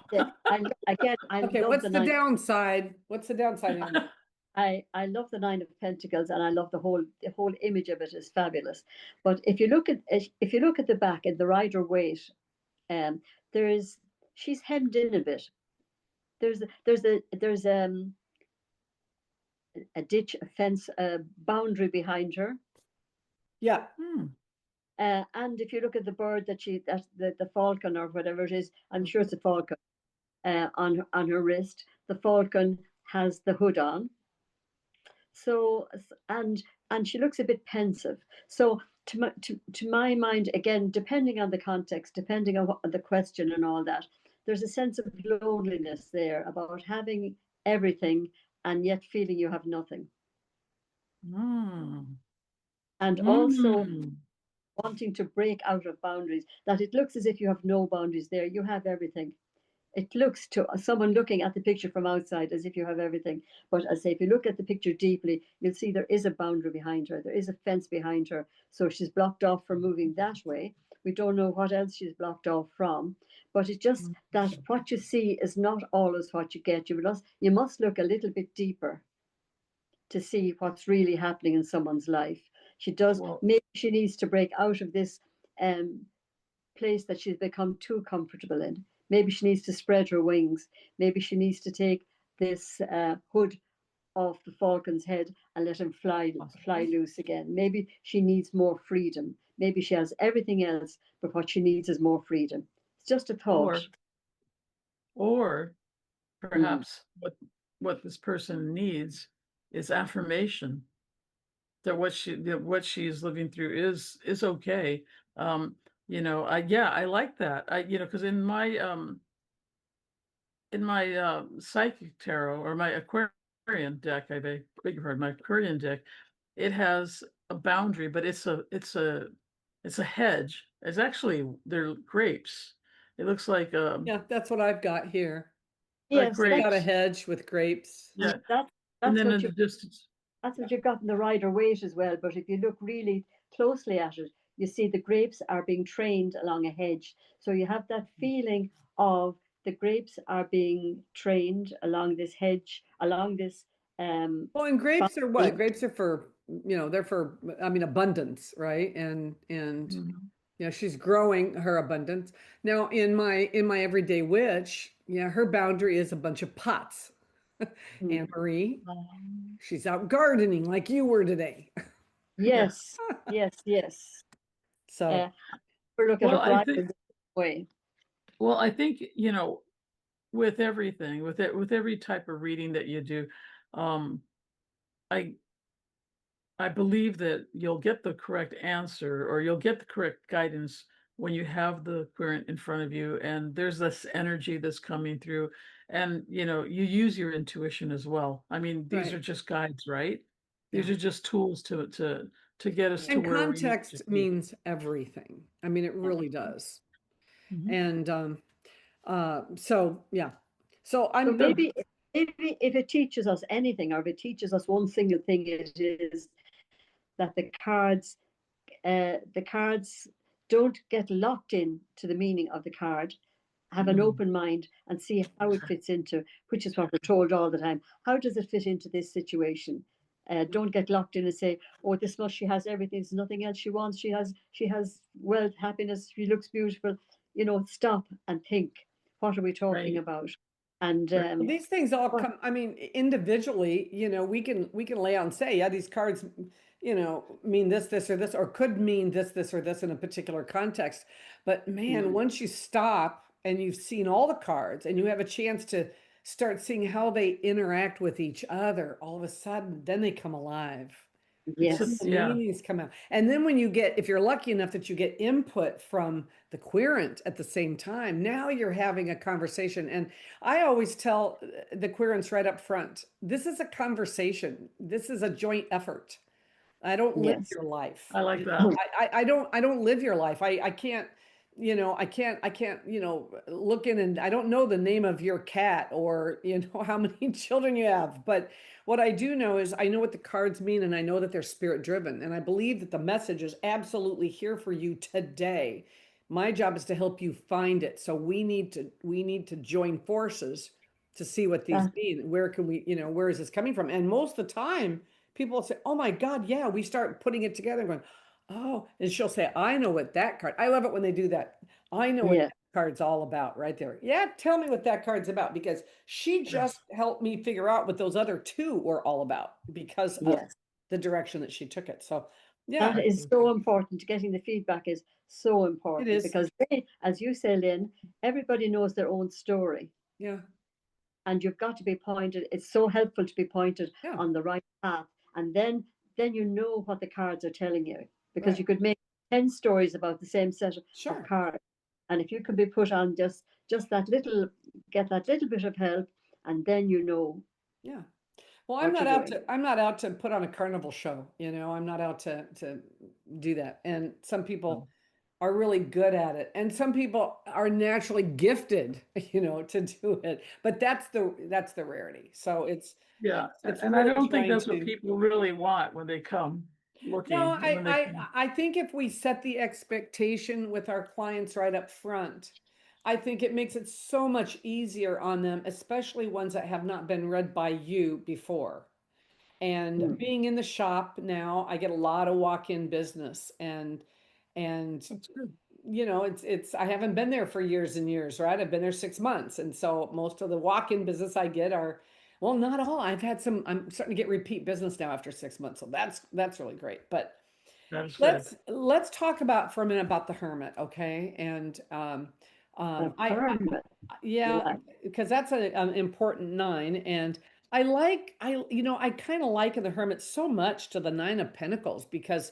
Again, I Okay. love What's the the nine. downside? What's the downside, Andy? I love the Nine of Pentacles, and I love the whole image of it is fabulous. But if you look at the back and the rider waite, um, there is she's hemmed in a bit. There's a ditch, a fence, a boundary behind her. Yeah. Hmm. And if you look at the bird that the falcon or whatever it is, I'm sure it's a falcon on her wrist. The falcon has the hood on. So and she looks a bit pensive. So to my mind, again, depending on the context, depending on what the question and all that, there's a sense of loneliness there about having everything and yet feeling you have nothing. Mm. And also Mm. wanting to break out of boundaries, that it looks as if you have no boundaries there. You have everything. It looks to someone looking at the picture from outside as if you have everything. But as I say, if you look at the picture deeply, you'll see there is a boundary behind her. There is a fence behind her. So she's blocked off from moving that way. We don't know what else she's blocked off from. But it's just that what you see is not always what you get. You must look a little bit deeper to see what's really happening in someone's life. She does, Well, maybe she needs to break out of this place that she's become too comfortable in. Maybe she needs to spread her wings. Maybe she needs to take this hood off the falcon's head and let him fly loose again. Maybe she needs more freedom. Maybe she has everything else, but what she needs is more freedom. It's just a thought. or Mm. perhaps what this person needs is affirmation that what she's living through is okay. I like that. Because in my psychic tarot or my Aquarian deck, I beg your pardon, my Aquarian deck, it has a boundary, but it's a hedge. It's actually they're grapes. It looks Yeah, that's what I've got here. like Yes, I've got a grapes. hedge with grapes. Yeah, that, and that's then what in you the distance. That's what you've got in the rider weight as well. But if you look really closely at it, you see the grapes are being trained along a hedge. So you have that feeling of the grapes are being trained along this hedge, along this Well, and grapes are boundary. what? Grapes are for, they're for, I mean, abundance, right? And Mhm. she's growing her abundance. Now, in my everyday witch, yeah, her boundary is a bunch of pots. Mm. Anne Marie, Um, she's out gardening like you were today. Yeah. Yes, yes, yes. So, We look at a Well, I rider think. this way. Well, I think with everything, with every type of reading that you do, um, I I believe that you'll get the correct answer or you'll get the correct guidance when you have the querent in front of you and there's this energy that's coming through and you use your intuition as well. I mean, these are right. just guides, right? Yeah. These are just tools to get us to And where we need to context be. means everything. I mean, it Yeah. really does. Mhm. And so yeah. So So I'm maybe if it teaches us anything, or if it teaches us one single thing, it is that the cards don't get locked in to the meaning of the card. Have an Mm. open mind and see how it fits into, which is what we're told all the time. How does it fit into this situation? Don't get locked in and say, "Oh, this much she has everything. There's nothing else she wants. She has wealth, happiness. She looks beautiful." Stop and think. What are we talking Right. about? And Right. Well, these things all what? come, I mean, individually, we can lay out and say, yeah, these cards, mean this, or this, or could mean this, or this in a particular context. But man, Mm, once you stop and you've seen all the cards and you have a chance to start seeing how they interact with each other, all of a sudden, then they come alive. Then yes, the Yeah. meanings come out. And then when if you're lucky enough that you get input from the querent at the same time, now you're having a conversation. And I always tell the querents right up front, this is a conversation. This is a joint effort. I don't live yes, your life. I like that. I don't live your life. I can't, I can't, look in and I don't know the name of your cat or, how many children you have. But what I do know is I know what the cards mean and I know that they're spirit driven. And I believe that the message is absolutely here for you today. My job is to help you find it. So we need to join forces to see what these that, mean. Where can we, where is this coming from? And most of the time, people will say, "Oh my God, yeah." We start putting it together and going, "Oh," and she'll say, "I know what that card." I love it when they do that. I know what yes, that card's all about right there. Yeah, tell me what that card's about because she just helped me figure out what those other two were all about because of yes. the direction that she took it. So, That yeah, is so important. Getting the feedback is so it important is. because as you say, Lynn, everybody knows their own story, Yeah, and you've got to be pointed. It's so helpful to be pointed yeah, on the right path, and then you know what the cards are telling you, because right. you could make 10 stories about the same set of Sure. cards, and if you could be put on just just get that little bit of help, and then you know Yeah. Well, what you're doing. I'm not out to put on a carnival show, I'm not out to do that. And some people are really good at it. And some people are naturally gifted, to do it. But that's the rarity. So Yeah, it's and I really don't think trying that's what to. people really want when they come No, looking, when they come. I think if we set the expectation with our clients right up front, I think it makes it so much easier on them, especially ones that have not been read by you before. And Mm. being in the shop now, I get a lot of walk-in business, and That's good. it's I haven't been there for years and years, right? I've been there 6 months, and so most of the walk-in business I get are, well, not all. I've had some. I'm starting to get repeat business now after 6 months, so that's really great. But That is good. let's talk about for a minute about the hermit, okay? And The I hermit. yeah, Yeah. because that's an important nine, and I kind of liken the hermit so much to the nine of pentacles because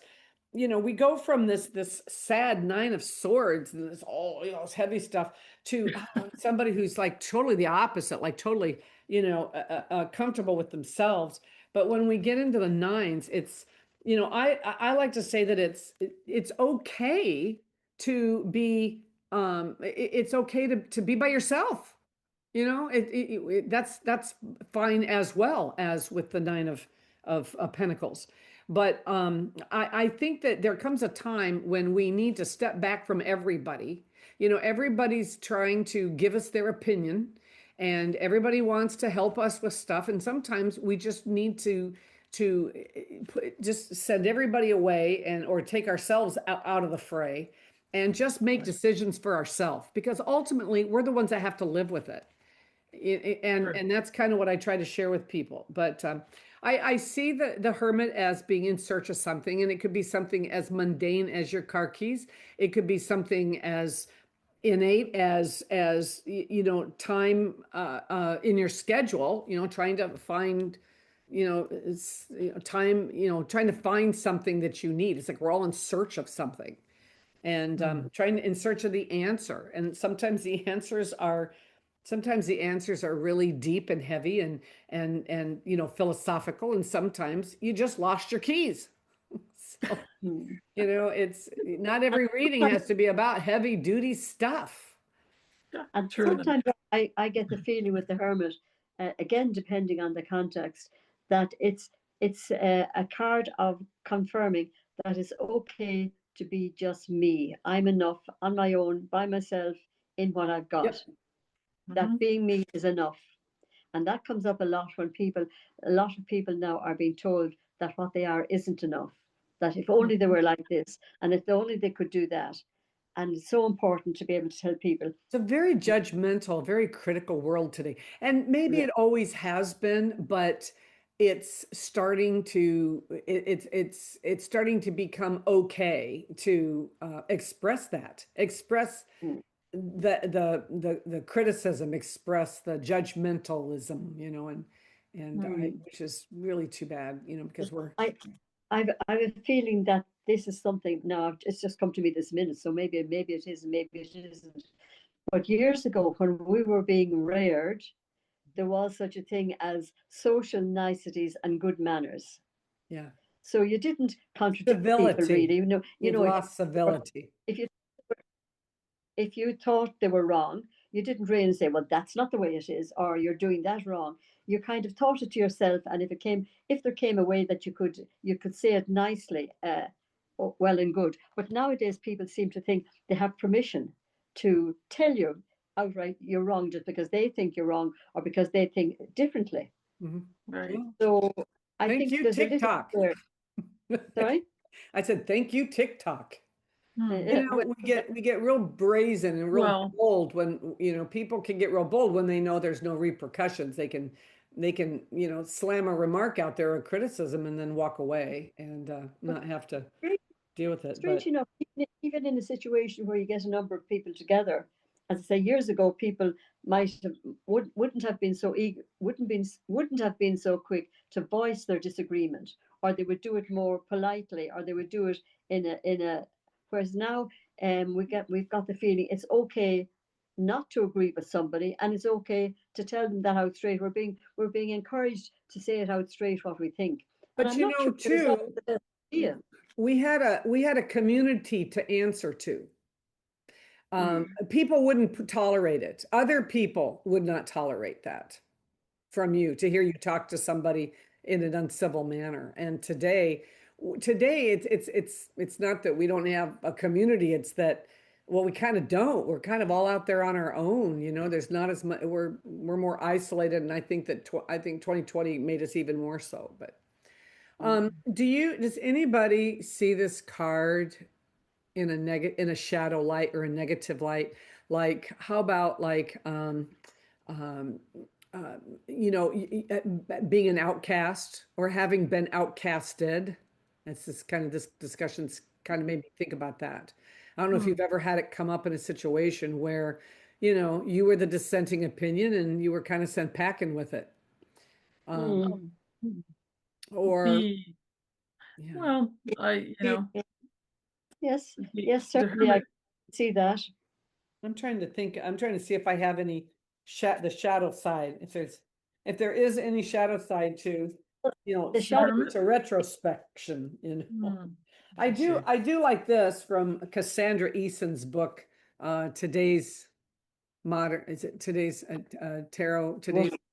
we go from this sad nine of swords and this all this heavy stuff to somebody who's like totally the opposite, like totally comfortable with themselves. But when we get into the nines, it's I like to say that it's okay to be it's okay to be by yourself. That's fine as well as with the nine of pentacles. But I think that there comes a time when we need to step back from everybody. Everybody's trying to give us their opinion, and everybody wants to help us with stuff. And sometimes we just need to just send everybody away and or take ourselves out of the fray and just make decisions for ourselves, because ultimately we're the ones that have to live with it. Right. And that's kind of what I try to share with people. But I see the hermit as being in search of something, and it could be something as mundane as your car keys. It could be something as innate as time in your schedule. Trying to find time. Trying to find something that you need. It's like we're all in search of something, and trying to in search of the answer. And sometimes the answers are really deep and heavy and philosophical, and sometimes you just lost your keys. So Mm. it's not every reading has to be about heavy duty stuff. Yeah, And true. sometimes I get the feeling with the hermit, again, depending on the context, that it's a card of confirming that it's okay to be just me. I'm enough on my own, by myself, in what I've got. Yep. That Mhm. being me is enough. And that comes up a lot when a lot of people now are being told that what they are isn't enough. That if only they were like this, and if only they could do that. And it's so important to be able to tell people, It's a very judgmental, very critical world today. And maybe yeah, it always has been, but it's starting to it's starting to become okay to express that, express mm, the criticism, express the judgmentalism, and which is really too bad, because we're I, I've a feeling that this is something now. It's just come to me this minute, so maybe it is, maybe it isn't. But years ago, when we were being reared, there was such a thing as social niceties and good manners. yeah, So you didn't contradict people really. civility. We've If lost civility. if you if you thought they were wrong, you didn't really say, well, that's not the way it is, or you're doing that wrong. You kind of thought it to yourself, and if there came a way that you could say it nicely, well and good. But nowadays, people seem to think they have permission to tell you outright you're wrong just because they think you're wrong or because they think differently. Mhm. Right. Well, So I thank think you, there's a little TikTok. there. Sorry. I said, thank you, TikTok. Hmm. Well, We get real brazen and real Well, bold when, people can get real bold when they know there's no repercussions. They can, slam a remark out there, a criticism, and then walk away and but not have to deal with it. strange But enough, even in a situation where you get a number of people together, as I say, years ago, people wouldn't have been so eager, wouldn't have been so quick to voice their disagreement, or they would do it more politely, or they would do it in a. Whereas now, we've got the feeling it's okay not to agree with somebody, and it's okay to tell them that out straight. We're being encouraged to say it out straight what we think. And But I'm not sure that it's too, always the best idea. we had a community to answer to. Mm. People wouldn't tolerate it. Other people would not tolerate that from you, to hear you talk to somebody in an uncivil manner. And today it's not that we don't have a community, it's that, well, we kind of don't. We're kind of all out there on our own, there's not as much, we're more isolated, and I think 2020 made us even more so. But does anybody see this card in a shadow light or a negative light? Like, how about like um uh, being an outcast or having been outcasted? That's this discussion's kind of made me think about that. I don't know if Hmm. you've ever had it come up in a situation where, you were the dissenting opinion and you were kind of sent packing with it. Mm. Or, The yeah. well, Yes, yes, the certainly I hermit. can see that. I'm trying to see if I have any the shadow side. If there is any shadow side to, The The shadow. hermit. it's a retrospection. Hmm. I Let's see. do like this from Cassandra Eason's book, today's today's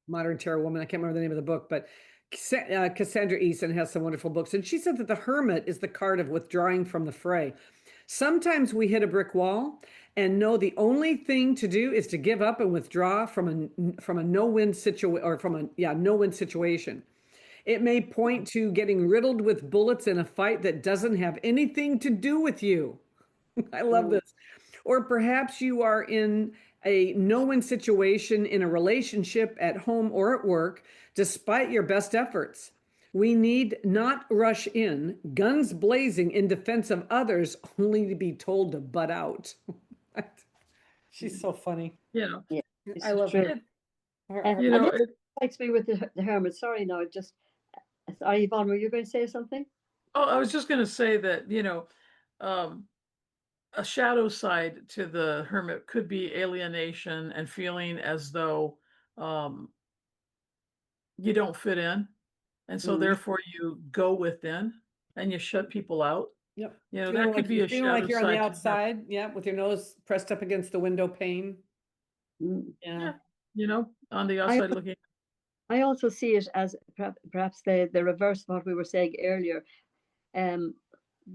modern tarot woman. I can't remember the name of the book, but Cassandra Eason has some wonderful books. And she said that the hermit is the card of withdrawing from the fray. Sometimes we hit a brick wall and know the only thing to do is to give up and withdraw from a no-win situation, or from a no-win situation. It may point to getting riddled with bullets in a fight that doesn't have anything to do with you. I love Mm. this. Or perhaps you are in a no-win situation in a relationship, at home or at work, despite your best efforts. We need not rush in, guns blazing, in defense of others, only to be told to butt out. She's so funny. Yeah, this I is love true. her. It, And it, this strikes me with the hermit. Sorry, no, just sorry, Yvonne, were you going to say something? oh, I was just going to say that, um, a shadow side to the hermit could be alienation and feeling as though um, you don't fit in. And so Mm. therefore you go within and you shut people out. Yep. That could be a Feeling like shadow you're on the side to that. outside, yeah, with your nose pressed up against the window pane. Mm. Yeah. Yeah. On the I outside looking. I also see it as perhaps the reverse of what we were saying earlier, um,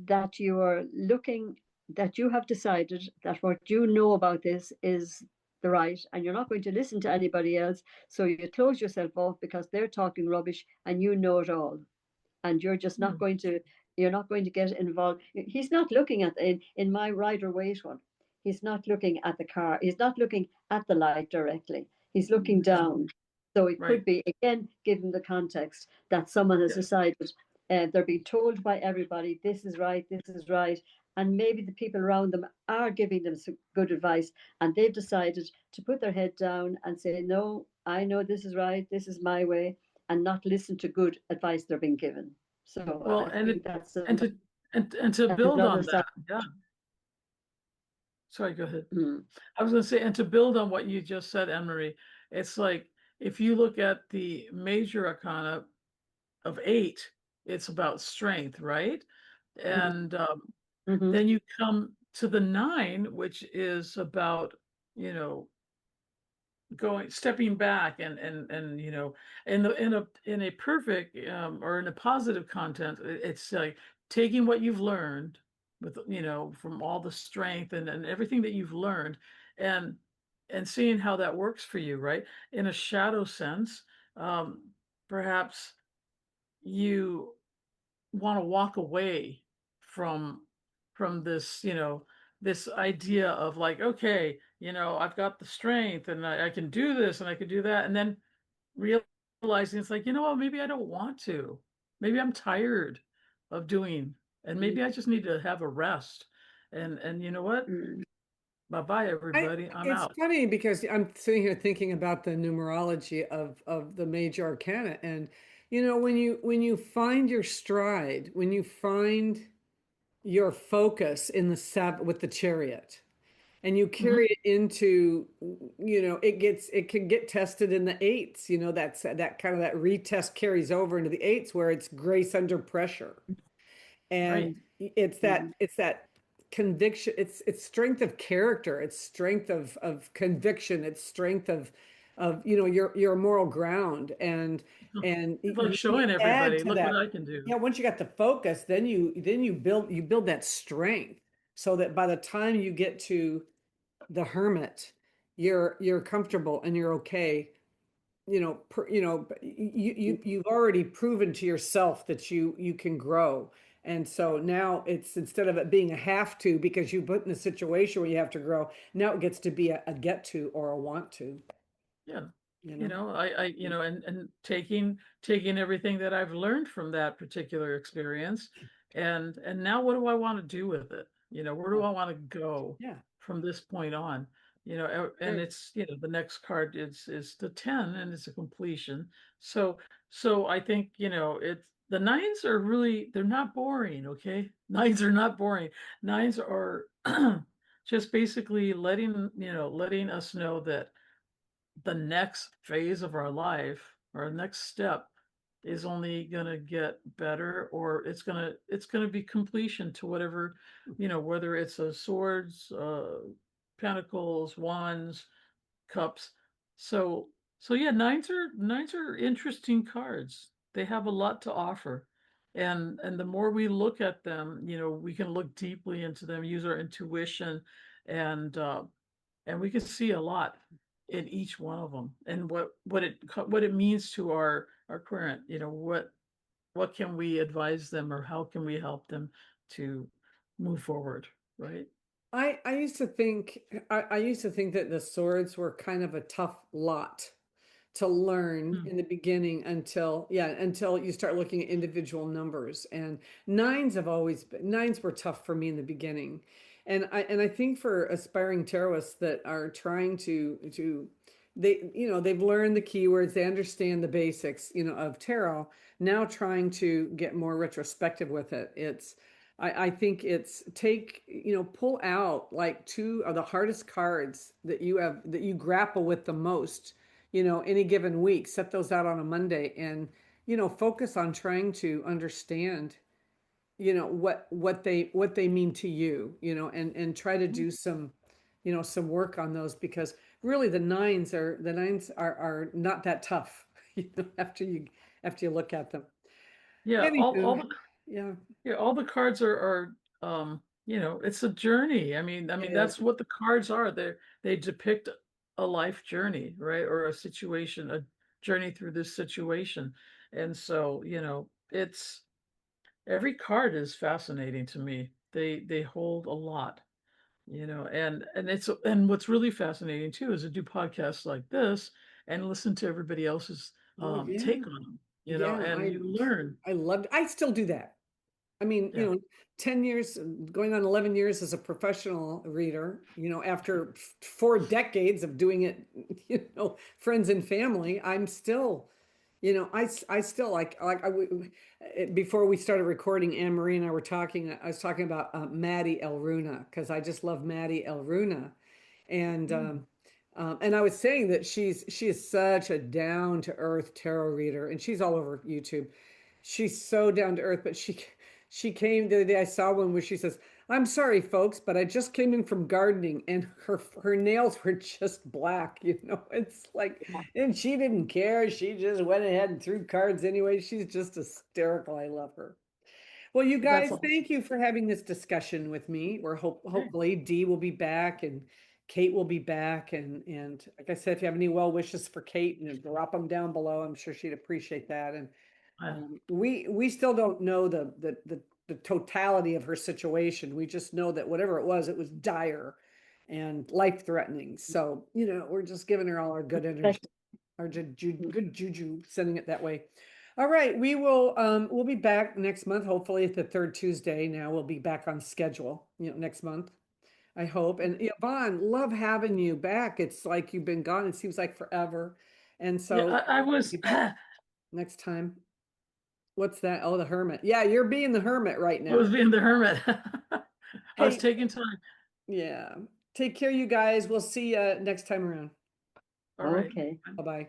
that you are looking, that you have decided that what you know about this is the right, and you're not going to listen to anybody else. So you close yourself off because they're talking rubbish and you know it all. And Hmm. you're not going to get involved. He's not looking at, in my Rider Waite one, he's not looking at the car, he's not looking at the light directly, he's looking down. So it Right. could be, again, given the context, that someone has Yeah. decided, they're being told by everybody, this is right, this is right, and maybe the people around them are giving them some good advice, and they've decided to put their head down and say, no, I know this is right, this is my way, and not listen to good advice they're being given. So Well, I think that's and to and to build another on side. that, yeah. Sorry, go ahead. Mm. I was going to say, and to build on what you just said, Anne Marie, it's like if you look at the major arcana of 8, it's about strength, right? And Mm-hmm. then you come to the 9, which is about, you know, stepping back and in a perfect or in a positive content, it's like taking what you've learned with, from all the strength and everything that you've learned, and seeing how that works for you, right? In a shadow sense, um perhaps you want to walk away from this, this idea of like, okay, I've got the strength and I can do this and I can do that, and then realizing it's like, what, maybe I don't want to, maybe I'm tired of doing, and maybe I just need to have a rest, and you know what, Mm-hmm. bye bye everybody, I'm It's out. funny because I'm sitting here thinking about the numerology of the major arcana, and when you find your stride, when you find your focus in the with the chariot, and you Mhm. carry it into, it can get tested in the eights, that kind of that retest carries over into the eights where it's grace under pressure. Right. And it's that conviction, it's strength of character, it's strength of conviction, it's strength of your moral ground. And It's like you showing add everybody, to look what that. I can do. Yeah, once you got the focus, then you build that strength, so that by the time you get to the hermit, you're comfortable and you're okay. You've already proven to yourself that you can grow. And so now it's, instead of it being a have to because you put in a situation where you have to grow, now it gets to be a get to or a want to, Yeah. you know. And taking everything that I've learned from that particular experience, and now what do I want to do with it? Where do Yeah. I want to go Yeah. from this point on? And Great. it's, the next card is the 10, and it's a completion. So I think, it's the nines are really, they're not boring, okay? Nines are not boring. Nines are just basically letting us know that the next phase of our life, our next step, is only going to get better, or it's going to be completion to whatever, whether it's a swords, pentacles, wands, cups. So yeah, nines are interesting cards. They have a lot to offer. And the more we look at them, we can look deeply into them, use our intuition, and and we can see a lot in each one of them, and what it means to our current, what can we advise them, or how can we help them to move forward, right? I used to think that the swords were kind of a tough lot to learn Mm. in the beginning, until you start looking at individual numbers. And nines were tough for me in the beginning. And I think for aspiring tarotists that are trying to they've learned the keywords, they understand the basics, of tarot, now trying to get more retrospective with it. I think it's pull out like two of the hardest cards that you grapple with the most, any given week. Set those out on a Monday, and focus on trying to understand, what they mean to you, and try to do some work on those, because really the nines are not that tough, after you look at them. Yeah, all Anywho, the yeah, yeah, all the cards are it's a journey. I mean it is. that's what the cards are. They depict a life journey, right? Or a situation, a journey through this situation. And so, it's every card is fascinating to me. They hold a lot, and what's really fascinating too is to do podcasts like this and listen to everybody else's Oh yeah, take on them, yeah. and I you learn. I loved. I still do that. I mean, Yeah. 10 years, going on 11 years as a professional reader, after 4 decades of doing it, friends and family, I'm still, I still before we started recording, Anne Marie and I were talking, I was talking about Maddie Elruna, because I just love Maddie Elruna. And Mm. and I was saying that she is such a down to earth tarot reader, and she's all over YouTube. She's so down to earth, but she came the other day. I saw one where she says, "I'm sorry, folks, but I just came in from gardening, and her nails were just black." It's like, and she didn't care. She just went ahead and threw cards anyway. She's just hysterical. I love her. Well, you That's guys, awesome. thank you for having this discussion with me. Okay. Hopefully Dee will be back, and Kate will be back. And like I said, if you have any well wishes for Kate, drop them down below. I'm sure she'd appreciate that. And Uh, we still don't know the totality of her situation. We just know that whatever it was dire and life threatening. So, we're just giving her all our good energy, our good juju, sending it that way. All right, we'll be back next month, hopefully at the third Tuesday. Now we'll be back on schedule, next month, I hope. And Yvonne, love having you back. It's like you've been gone. It seems like forever. And yeah, so I was be back next time. What's that? Oh, the hermit. Yeah, you're being the hermit right I was now. being the hermit. I was Hey, taking time. yeah. Take care, you guys. We'll see you next time around. All right. Okay. Bye-bye.